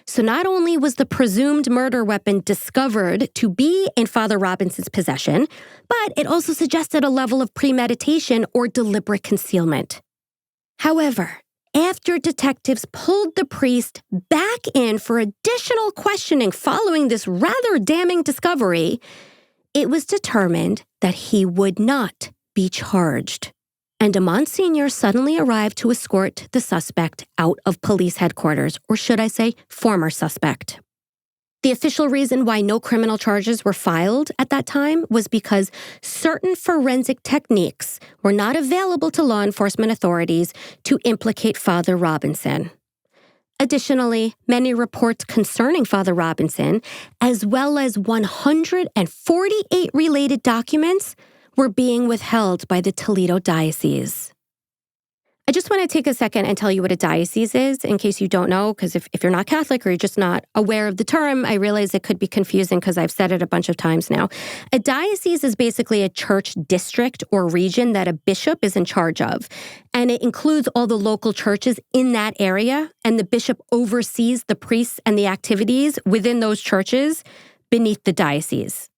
So not only was the presumed murder weapon discovered to be in Father Robinson's possession, but it also suggested a level of premeditation or deliberate concealment. However, after detectives pulled the priest back in for additional questioning following this rather damning discovery, it was determined that he would not be charged. And a Monsignor suddenly arrived to escort the suspect out of police headquarters, or should I say, former suspect. The official reason why no criminal charges were filed at that time was because certain forensic techniques were not available to law enforcement authorities to implicate Father Robinson. Additionally, many reports concerning Father Robinson, as well as 148 related documents, were being withheld by the Toledo diocese. I just want to take a second and tell you what a diocese is, in case you don't know, because if you're not Catholic or you're just not aware of the term, I realize it could be confusing because I've said it a bunch of times now. A diocese is basically a church district or region that a bishop is in charge of, and it includes all the local churches in that area, and the bishop oversees the priests and the activities within those churches beneath the diocese.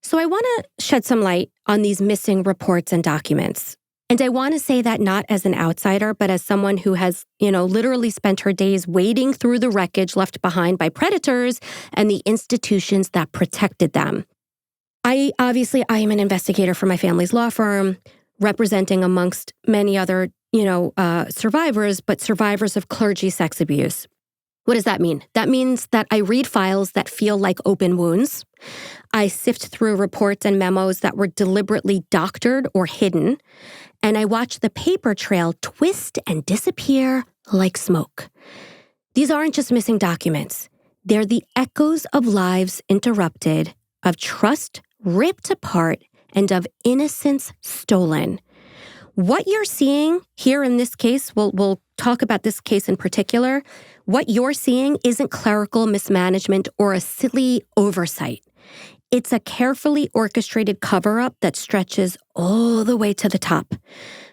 So I want to shed some light on these missing reports and documents. And I want to say that not as an outsider, but as someone who has, literally spent her days wading through the wreckage left behind by predators and the institutions that protected them. I am an investigator for my family's law firm, representing amongst many other, survivors, but survivors of clergy sex abuse. What does that mean? That means that I read files that feel like open wounds. I sift through reports and memos that were deliberately doctored or hidden, and I watch the paper trail twist and disappear like smoke. These aren't just missing documents. They're the echoes of lives interrupted, of trust ripped apart, and of innocence stolen. What you're seeing here in this case, we'll talk about this case in particular, what you're seeing isn't clerical mismanagement or a silly oversight. It's a carefully orchestrated cover-up that stretches all the way to the top.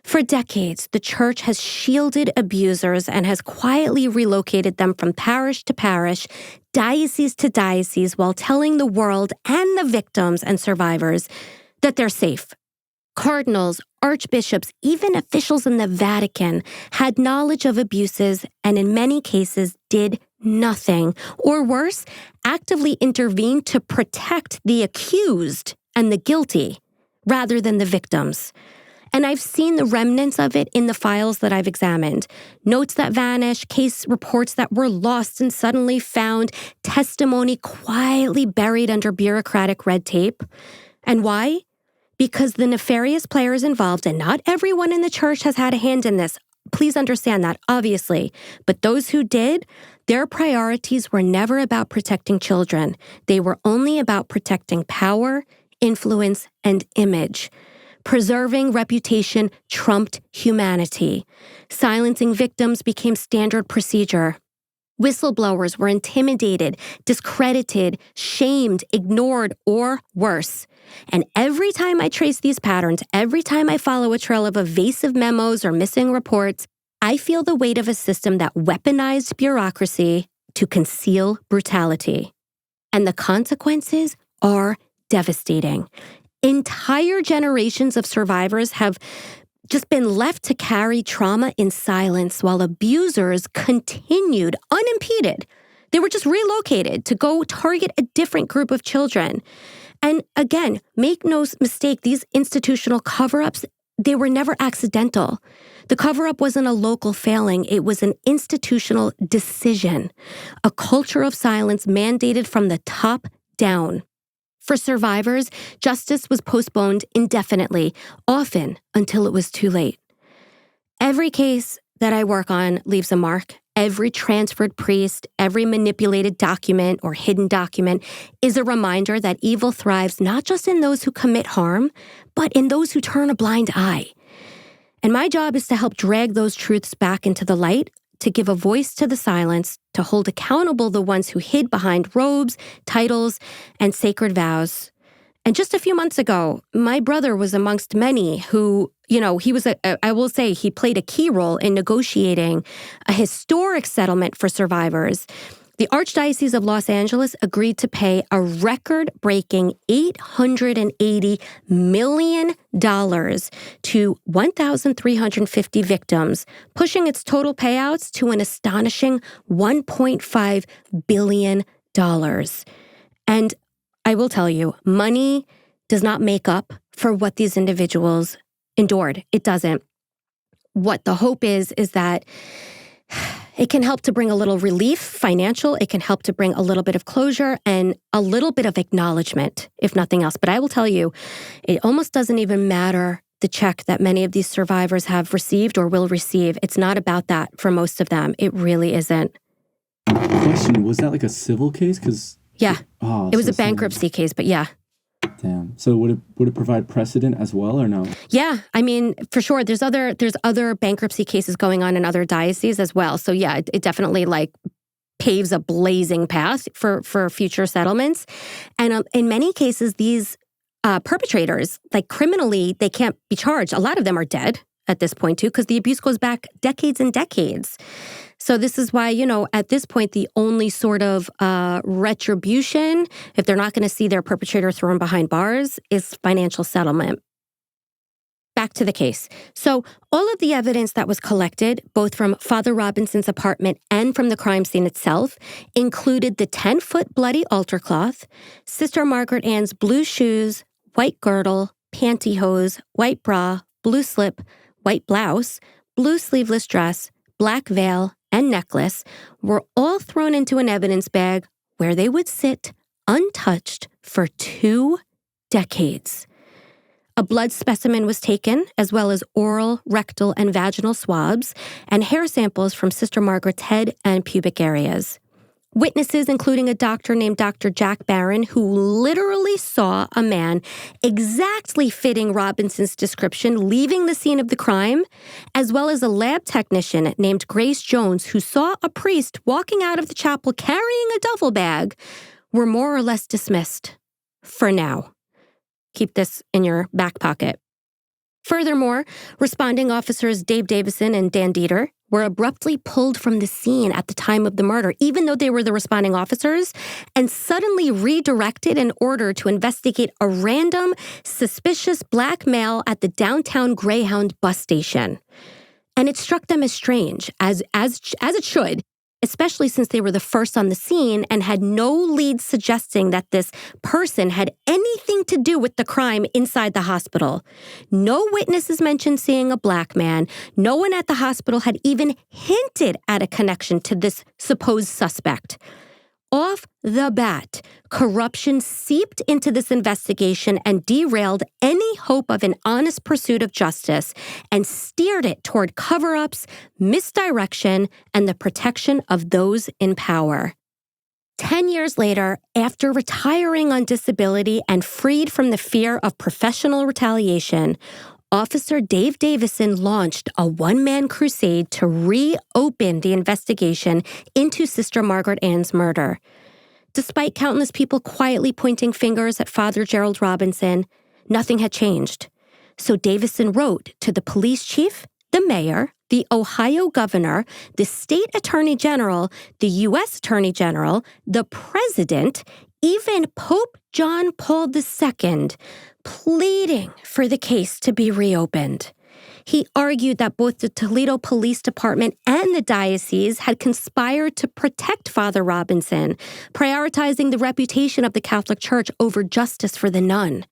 For decades, the church has shielded abusers and has quietly relocated them from parish to parish, diocese to diocese, while telling the world and the victims and survivors that they're safe. Cardinals, archbishops, even officials in the Vatican had knowledge of abuses and in many cases did nothing. Or worse, actively intervened to protect the accused and the guilty rather than the victims. And I've seen the remnants of it in the files that I've examined. Notes that vanish, case reports that were lost and suddenly found, testimony quietly buried under bureaucratic red tape. And why? Because the nefarious players involved, and not everyone in the church has had a hand in this. Please understand that, obviously. But those who did, their priorities were never about protecting children. They were only about protecting power, influence, and image. Preserving reputation trumped humanity. Silencing victims became standard procedure. Whistleblowers were intimidated, discredited, shamed, ignored, or worse. And every time I trace these patterns, every time I follow a trail of evasive memos or missing reports, I feel the weight of a system that weaponized bureaucracy to conceal brutality. And the consequences are devastating. Entire generations of survivors have just been left to carry trauma in silence while abusers continued unimpeded. They were just relocated to go target a different group of children. And again, make no mistake, these institutional cover-ups, they were never accidental. The cover-up wasn't a local failing. It was an institutional decision, a culture of silence mandated from the top down. For survivors, justice was postponed indefinitely, often until it was too late. Every case that I work on leaves a mark. Every transferred priest, every manipulated document or hidden document is a reminder that evil thrives not just in those who commit harm, but in those who turn a blind eye. And my job is to help drag those truths back into the light, to give a voice to the silence, to hold accountable the ones who hid behind robes, titles, and sacred vows. And just a few months ago, my brother was amongst many who, I will say he played a key role in negotiating a historic settlement for survivors. The Archdiocese of Los Angeles agreed to pay a record-breaking $880 million to 1,350 victims, pushing its total payouts to an astonishing $1.5 billion. And I will tell you, money does not make up for what these individuals endured. It doesn't. What the hope is that it can help to bring a little relief, financial. It can help to bring a little bit of closure and a little bit of acknowledgement, if nothing else. But I will tell you, it almost doesn't even matter the check that many of these survivors have received or will receive. It's not about that for most of them. It really isn't. Question, was that like a civil case? Yeah, it was a bankruptcy case, but yeah. Damn. So would it provide precedent as well or no? Yeah, I mean, for sure. There's other bankruptcy cases going on in other dioceses as well. So yeah, it definitely paves a blazing path for future settlements. And in many cases, these perpetrators, criminally, they can't be charged. A lot of them are dead at this point too, because the abuse goes back decades and decades. So this is why, at this point, the only sort of retribution, if they're not going to see their perpetrator thrown behind bars, is financial settlement. Back to the case. So all of the evidence that was collected, both from Father Robinson's apartment and from the crime scene itself, included the 10-foot bloody altar cloth, Sister Margaret Ann's blue shoes, white girdle, pantyhose, white bra, blue slip, white blouse, blue sleeveless dress, black veil, and necklace were all thrown into an evidence bag where they would sit untouched for 2 decades. A blood specimen was taken, as well as oral, rectal, and vaginal swabs, and hair samples from Sister Margaret's head and pubic areas. Witnesses, including a doctor named Dr. Jack Barron, who literally saw a man exactly fitting Robinson's description leaving the scene of the crime, as well as a lab technician named Grace Jones, who saw a priest walking out of the chapel carrying a duffel bag, were more or less dismissed. For now. Keep this in your back pocket. Furthermore, responding officers Dave Davison and Dan Dieter were abruptly pulled from the scene at the time of the murder, even though they were the responding officers, and suddenly redirected in order to investigate a random, suspicious black male at the downtown Greyhound bus station. And it struck them as strange, as it should, especially since they were the first on the scene and had no leads suggesting that this person had anything to do with the crime inside the hospital. No witnesses mentioned seeing a black man. No one at the hospital had even hinted at a connection to this supposed suspect. Off the bat, corruption seeped into this investigation and derailed any hope of an honest pursuit of justice and steered it toward cover-ups, misdirection, and the protection of those in power. 10 years later, after retiring on disability and freed from the fear of professional retaliation, Officer Dave Davison launched a one-man crusade to reopen the investigation into Sister Margaret Ann's murder. Despite countless people quietly pointing fingers at Father Gerald Robinson, nothing had changed. So Davison wrote to the police chief, the mayor, the Ohio governor, the state attorney general, the U.S. attorney general, the president, even Pope John Paul II, pleading for the case to be reopened. He argued that both the Toledo Police Department and the diocese had conspired to protect Father Robinson, prioritizing the reputation of the Catholic Church over justice for the nun.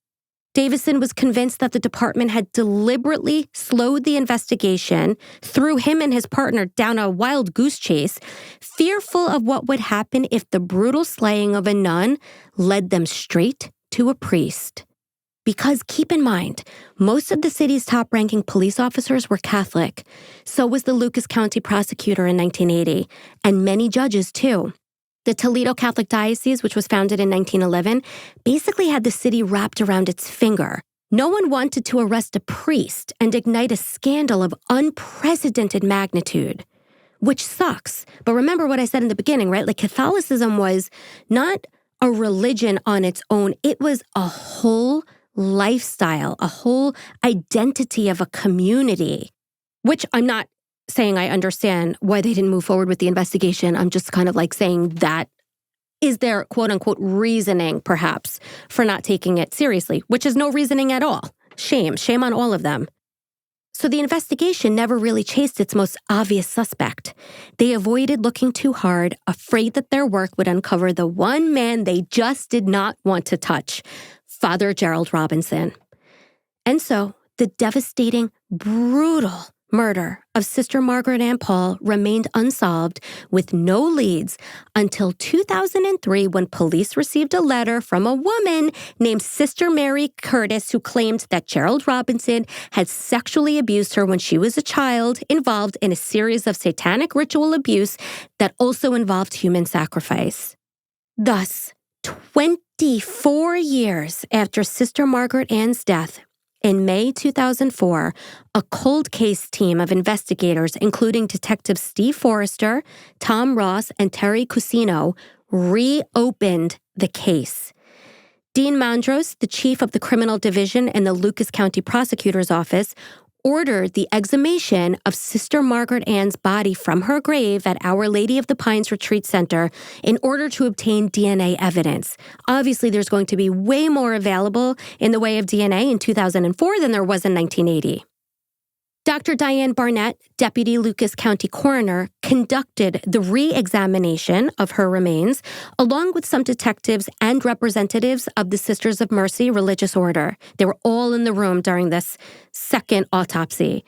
Davison was convinced that the department had deliberately slowed the investigation, threw him and his partner down a wild goose chase, fearful of what would happen if the brutal slaying of a nun led them straight to a priest. Because keep in mind, most of the city's top-ranking police officers were Catholic. So was the Lucas County prosecutor in 1980, and many judges too. The Toledo Catholic Diocese, which was founded in 1911, basically had the city wrapped around its finger. No one wanted to arrest a priest and ignite a scandal of unprecedented magnitude, which sucks. But remember what I said in the beginning, right? Like Catholicism was not a religion on its own. It was a whole lifestyle, a whole identity of a community, which I'm not saying I understand why they didn't move forward with the investigation. I'm just kind of like saying that is their quote unquote reasoning, perhaps, for not taking it seriously, which is no reasoning at all. Shame on all of them. So the investigation never really chased its most obvious suspect. They avoided looking too hard, afraid that their work would uncover the one man they just did not want to touch, Father Gerald Robinson. And so the devastating, brutal murder of Sister Margaret Ann Pahl remained unsolved with no leads until 2003 when police received a letter from a woman named Sister Mary Curtis who claimed that Gerald Robinson had sexually abused her when she was a child, involved in a series of satanic ritual abuse that also involved human sacrifice. Thus, 24 years after Sister Margaret Ann's death, in May 2004, a cold case team of investigators, including Detectives Steve Forrester, Tom Ross, and Terry Cusino, reopened the case. Dean Mandros, the chief of the criminal division in the Lucas County Prosecutor's Office, ordered the exhumation of Sister Margaret Ann's body from her grave at Our Lady of the Pines Retreat Center in order to obtain DNA evidence. Obviously, there's going to be way more available in the way of DNA in 2004 than there was in 1980. Dr. Diane Barnett, Deputy Lucas County Coroner, conducted the re-examination of her remains, along with some detectives and representatives of the Sisters of Mercy religious order. They were all in the room during this second autopsy.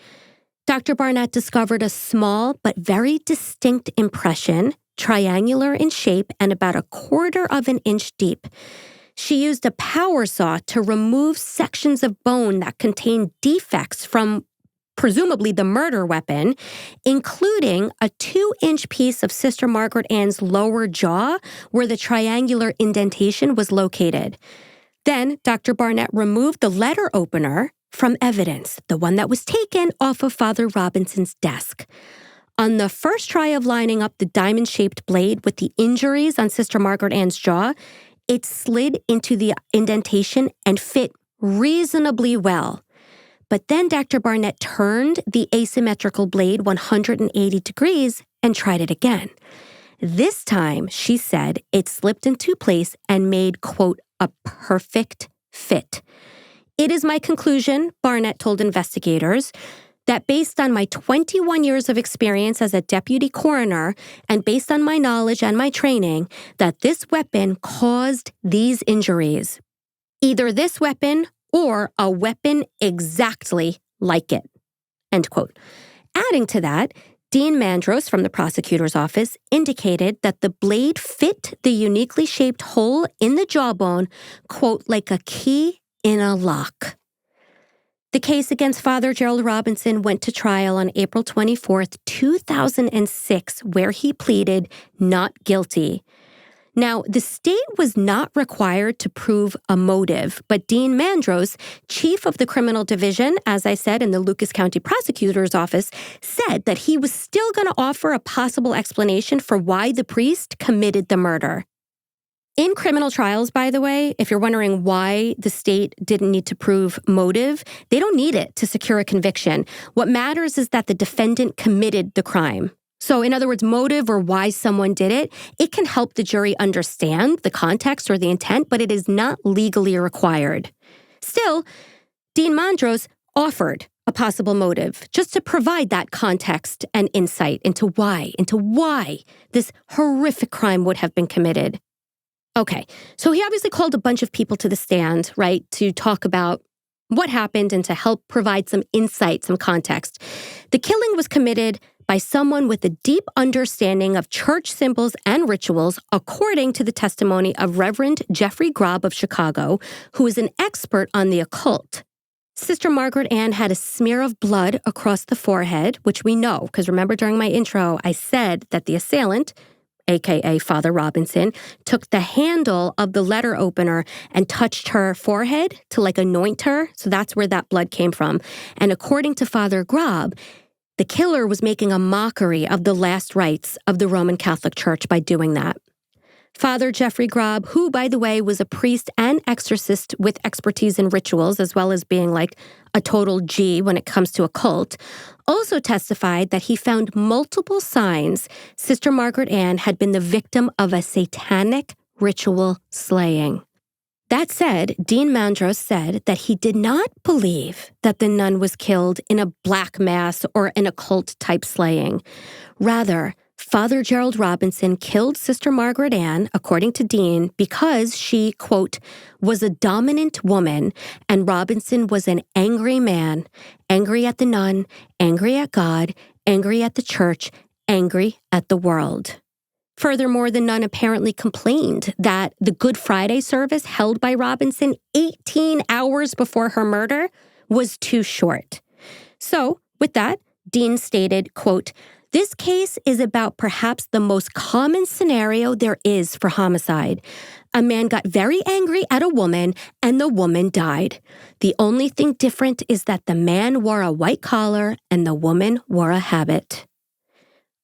Dr. Barnett discovered a small but very distinct impression, triangular in shape and about 1/4 of an inch deep. She used a power saw to remove sections of bone that contained defects from presumably the murder weapon, including a 2-inch piece of Sister Margaret Ann's lower jaw where the triangular indentation was located. Then Dr. Barnett removed the letter opener from evidence, the one that was taken off of Father Robinson's desk. On the first try of lining up the diamond-shaped blade with the injuries on Sister Margaret Ann's jaw, it slid into the indentation and fit reasonably well. But then Dr. Barnett turned the asymmetrical blade 180 degrees and tried it again. This time, she said, it slipped into place and made, quote, a perfect fit. It is my conclusion, Barnett told investigators, that based on my 21 years of experience as a deputy coroner and based on my knowledge and my training, that this weapon caused these injuries. Either this weapon or a weapon exactly like it." End quote. Adding to that, Dean Mandros from the prosecutor's office indicated that the blade fit the uniquely shaped hole in the jawbone, quote, "like a key in a lock." The case against Father Gerald Robinson went to trial on April 24th, 2006, where he pleaded not guilty. Now, the state was not required to prove a motive, but Dean Mandros, chief of the criminal division, as I said, in the Lucas County Prosecutor's Office, said that he was still going to offer a possible explanation for why the priest committed the murder. In criminal trials, by the way, if you're wondering why the state didn't need to prove motive, they don't need it to secure a conviction. What matters is that the defendant committed the crime. So in other words, motive or why someone did it, it can help the jury understand the context or the intent, but it is not legally required. Still, Dean Mandros offered a possible motive just to provide that context and insight into why this horrific crime would have been committed. Okay, so he obviously called a bunch of people to the stand, right, to talk about what happened and to help provide some insight, some context. The killing was committed by someone with a deep understanding of church symbols and rituals, according to the testimony of Reverend Jeffrey Grobb of Chicago, who is an expert on the occult. Sister Margaret Ann had a smear of blood across the forehead, which we know, because remember during my intro, I said that the assailant, aka Father Robinson, took the handle of the letter opener and touched her forehead to anoint her. So that's where that blood came from. And according to Father Grobb, the killer was making a mockery of the last rites of the Roman Catholic Church by doing that. Father Jeffrey Grobb, who, by the way, was a priest and exorcist with expertise in rituals, as well as being a total G when it comes to occult, also testified that he found multiple signs Sister Margaret Ann had been the victim of a satanic ritual slaying. That said, Dean Mandros said that he did not believe that the nun was killed in a black mass or an occult-type slaying. Rather, Father Gerald Robinson killed Sister Margaret Ann, according to Dean, because she, quote, "was a dominant woman, and Robinson was an angry man, angry at the nun, angry at God, angry at the church, angry at the world." Furthermore, the nun apparently complained that the Good Friday service held by Robinson 18 hours before her murder was too short. So, with that, Dean stated, quote, "This case is about perhaps the most common scenario there is for homicide. A man got very angry at a woman and the woman died. The only thing different is that the man wore a white collar and the woman wore a habit."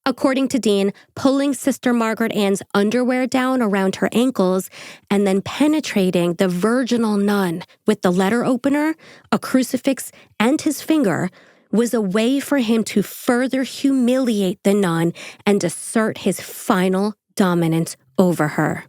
According to Dean, pulling Sister Margaret Ann's underwear down around her ankles and then penetrating the virginal nun with the letter opener, a crucifix, and his finger was a way for him to further humiliate the nun and assert his final dominance over her.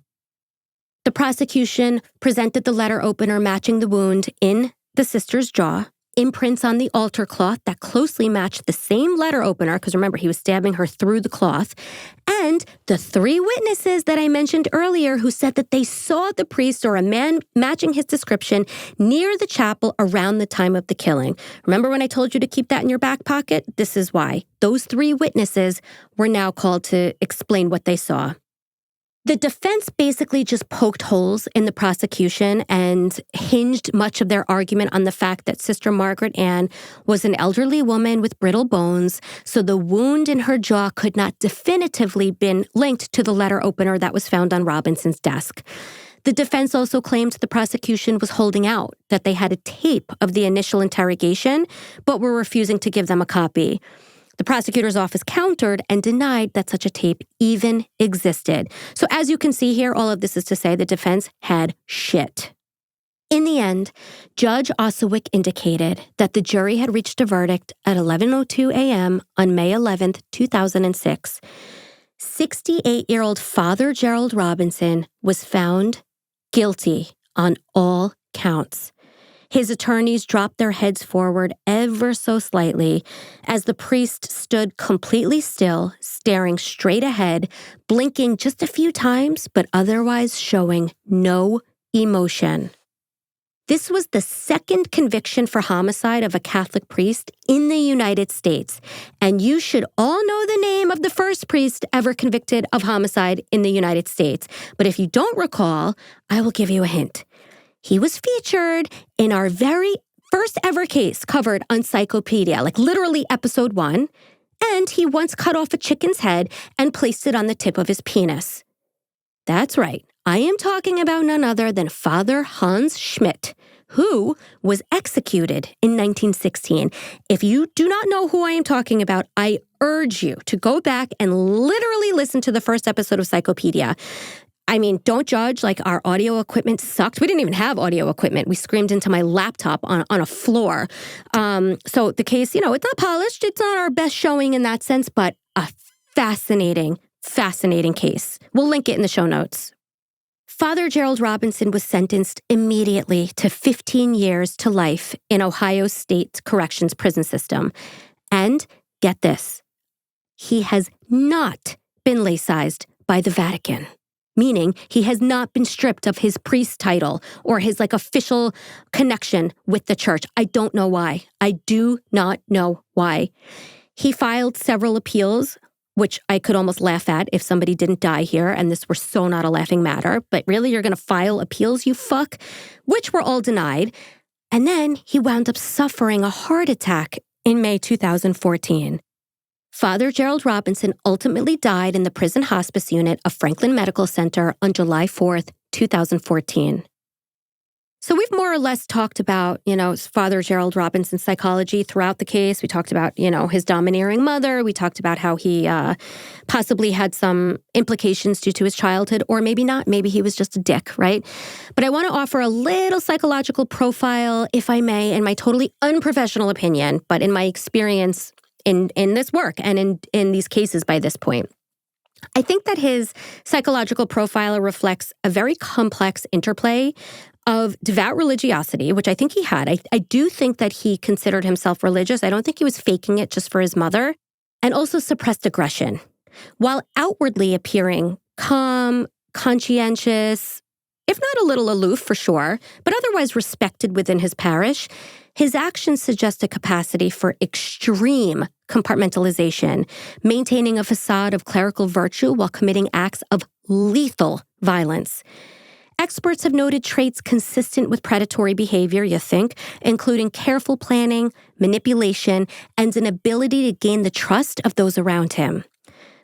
The prosecution presented the letter opener matching the wound in the sister's jaw, imprints on the altar cloth that closely matched the same letter opener, because remember, he was stabbing her through the cloth, and the 3 witnesses that I mentioned earlier who said that they saw the priest or a man matching his description near the chapel around the time of the killing. Remember when I told you to keep that in your back pocket? This is why. Those 3 witnesses were now called to explain what they saw. The defense basically just poked holes in the prosecution and hinged much of their argument on the fact that Sister Margaret Ann was an elderly woman with brittle bones, so the wound in her jaw could not definitively been linked to the letter opener that was found on Robinson's desk. The defense also claimed the prosecution was holding out, that they had a tape of the initial interrogation, but were refusing to give them a copy. The prosecutor's office countered and denied that such a tape even existed. So as you can see here, all of this is to say the defense had shit. In the end, Judge Ossowick indicated that the jury had reached a verdict at 11:02 a.m. on May 11th, 2006. 68-year-old Father Gerald Robinson was found guilty on all counts. His attorneys dropped their heads forward ever so slightly as the priest stood completely still, staring straight ahead, blinking just a few times, but otherwise showing no emotion. This was the second conviction for homicide of a Catholic priest in the United States, and you should all know the name of the first priest ever convicted of homicide in the United States. But if you don't recall, I will give you a hint. He was featured in our very first ever case covered on Psychopedia, like literally episode 1, and he once cut off a chicken's head and placed it on the tip of his penis. That's right. I am talking about none other than Father Hans Schmidt, who was executed in 1916. If you do not know who I am talking about, I urge you to go back and literally listen to the first episode of Psychopedia. I mean, don't judge, like our audio equipment sucked. We didn't even have audio equipment. We screamed into my laptop on a floor. So the case, it's not polished. It's not our best showing in that sense, but a fascinating case. We'll link it in the show notes. Father Gerald Robinson was sentenced immediately to 15 years to life in Ohio State Corrections prison system. And get this, he has not been laicized by the Vatican, meaning he has not been stripped of his priest title or his official connection with the church. I don't know why. I do not know why. He filed several appeals, which I could almost laugh at if somebody didn't die here and this were so not a laughing matter. But really, you're going to file appeals, you fuck? Which were all denied. And then he wound up suffering a heart attack in May 2014. Father Gerald Robinson ultimately died in the prison hospice unit of Franklin Medical Center on July 4th, 2014. So we've more or less talked about, Father Gerald Robinson's psychology throughout the case. We talked about, his domineering mother. We talked about how he possibly had some implications due to his childhood, or maybe not. Maybe he was just a dick, right? But I want to offer a little psychological profile, if I may, in my totally unprofessional opinion, but in my experience in this work and in these cases by this point. I think that his psychological profile reflects a very complex interplay of devout religiosity, which I think he had. I do think that he considered himself religious. I don't think he was faking it just for his mother. And also suppressed aggression. While outwardly appearing calm, conscientious, if not a little aloof for sure, but otherwise respected within his parish, his actions suggest a capacity for extreme compartmentalization, maintaining a facade of clerical virtue while committing acts of lethal violence. Experts have noted traits consistent with predatory behavior, including careful planning, manipulation, and an ability to gain the trust of those around him.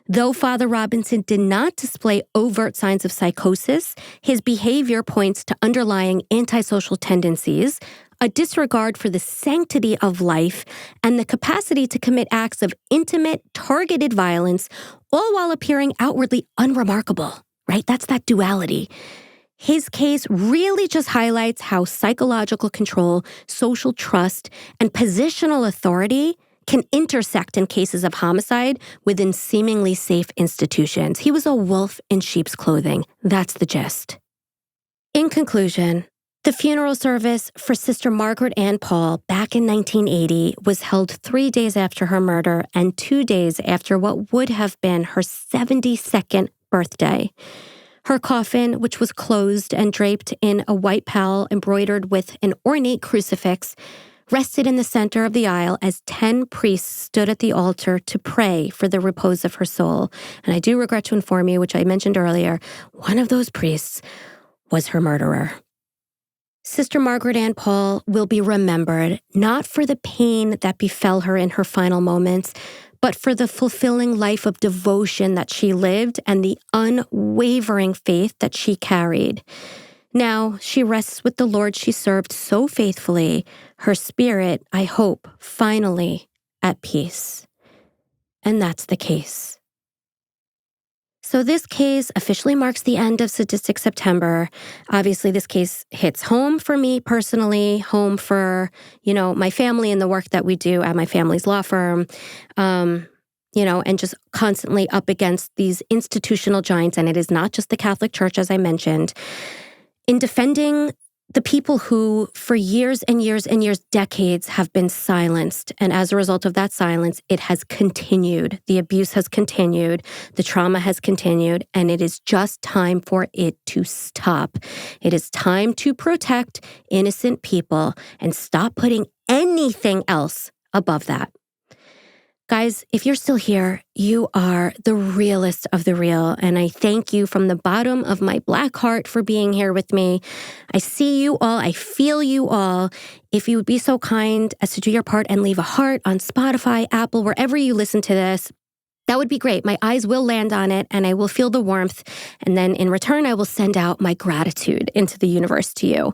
Though Father Robinson did not display overt signs of psychosis, his behavior points to underlying antisocial tendencies, a disregard for the sanctity of life, and the capacity to commit acts of intimate, targeted violence, all while appearing outwardly unremarkable, right? That's that duality. His case really just highlights how psychological control, social trust, and positional authority can intersect in cases of homicide within seemingly safe institutions. He was a wolf in sheep's clothing. That's the gist. In conclusion, the funeral service for Sister Margaret Ann Pahl back in 1980 was held 3 days after her murder and 2 days after what would have been her 72nd birthday. Her coffin, which was closed and draped in a white pall embroidered with an ornate crucifix, rested in the center of the aisle as 10 priests stood at the altar to pray for the repose of her soul. And I do regret to inform you, which I mentioned earlier, one of those priests was her murderer. Sister Margaret Ann Pahl will be remembered not for the pain that befell her in her final moments, but for the fulfilling life of devotion that she lived and the unwavering faith that she carried. Now, she rests with the Lord she served so faithfully, her spirit, I hope, finally at peace. And that's the case. So this case officially marks the end of Sadistic September. Obviously, this case hits home for me personally, home for, my family and the work that we do at my family's law firm, and just constantly up against these institutional giants. And it is not just the Catholic Church, as I mentioned. In defending the people who for years and years and years, decades have been silenced. And as a result of that silence, it has continued. The abuse has continued. The trauma has continued. And it is just time for it to stop. It is time to protect innocent people and stop putting anything else above that. Guys, if you're still here, you are the realest of the real, and I thank you from the bottom of my black heart for being here with me. I see you all. I feel you all. If you would be so kind as to do your part and leave a heart on Spotify, Apple, wherever you listen to this, that would be great. My eyes will land on it, and I will feel the warmth, and then in return, I will send out my gratitude into the universe to you.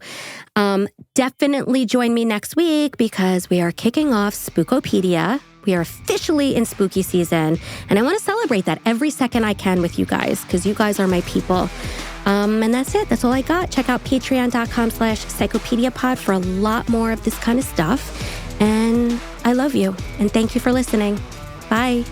Definitely join me next week because we are kicking off Psychopedia. We are officially in spooky season, and I want to celebrate that every second I can with you guys because you guys are my people. And that's it. That's all I got. Check out patreon.com/psychopediapod for a lot more of this kind of stuff. And I love you, and thank you for listening. Bye.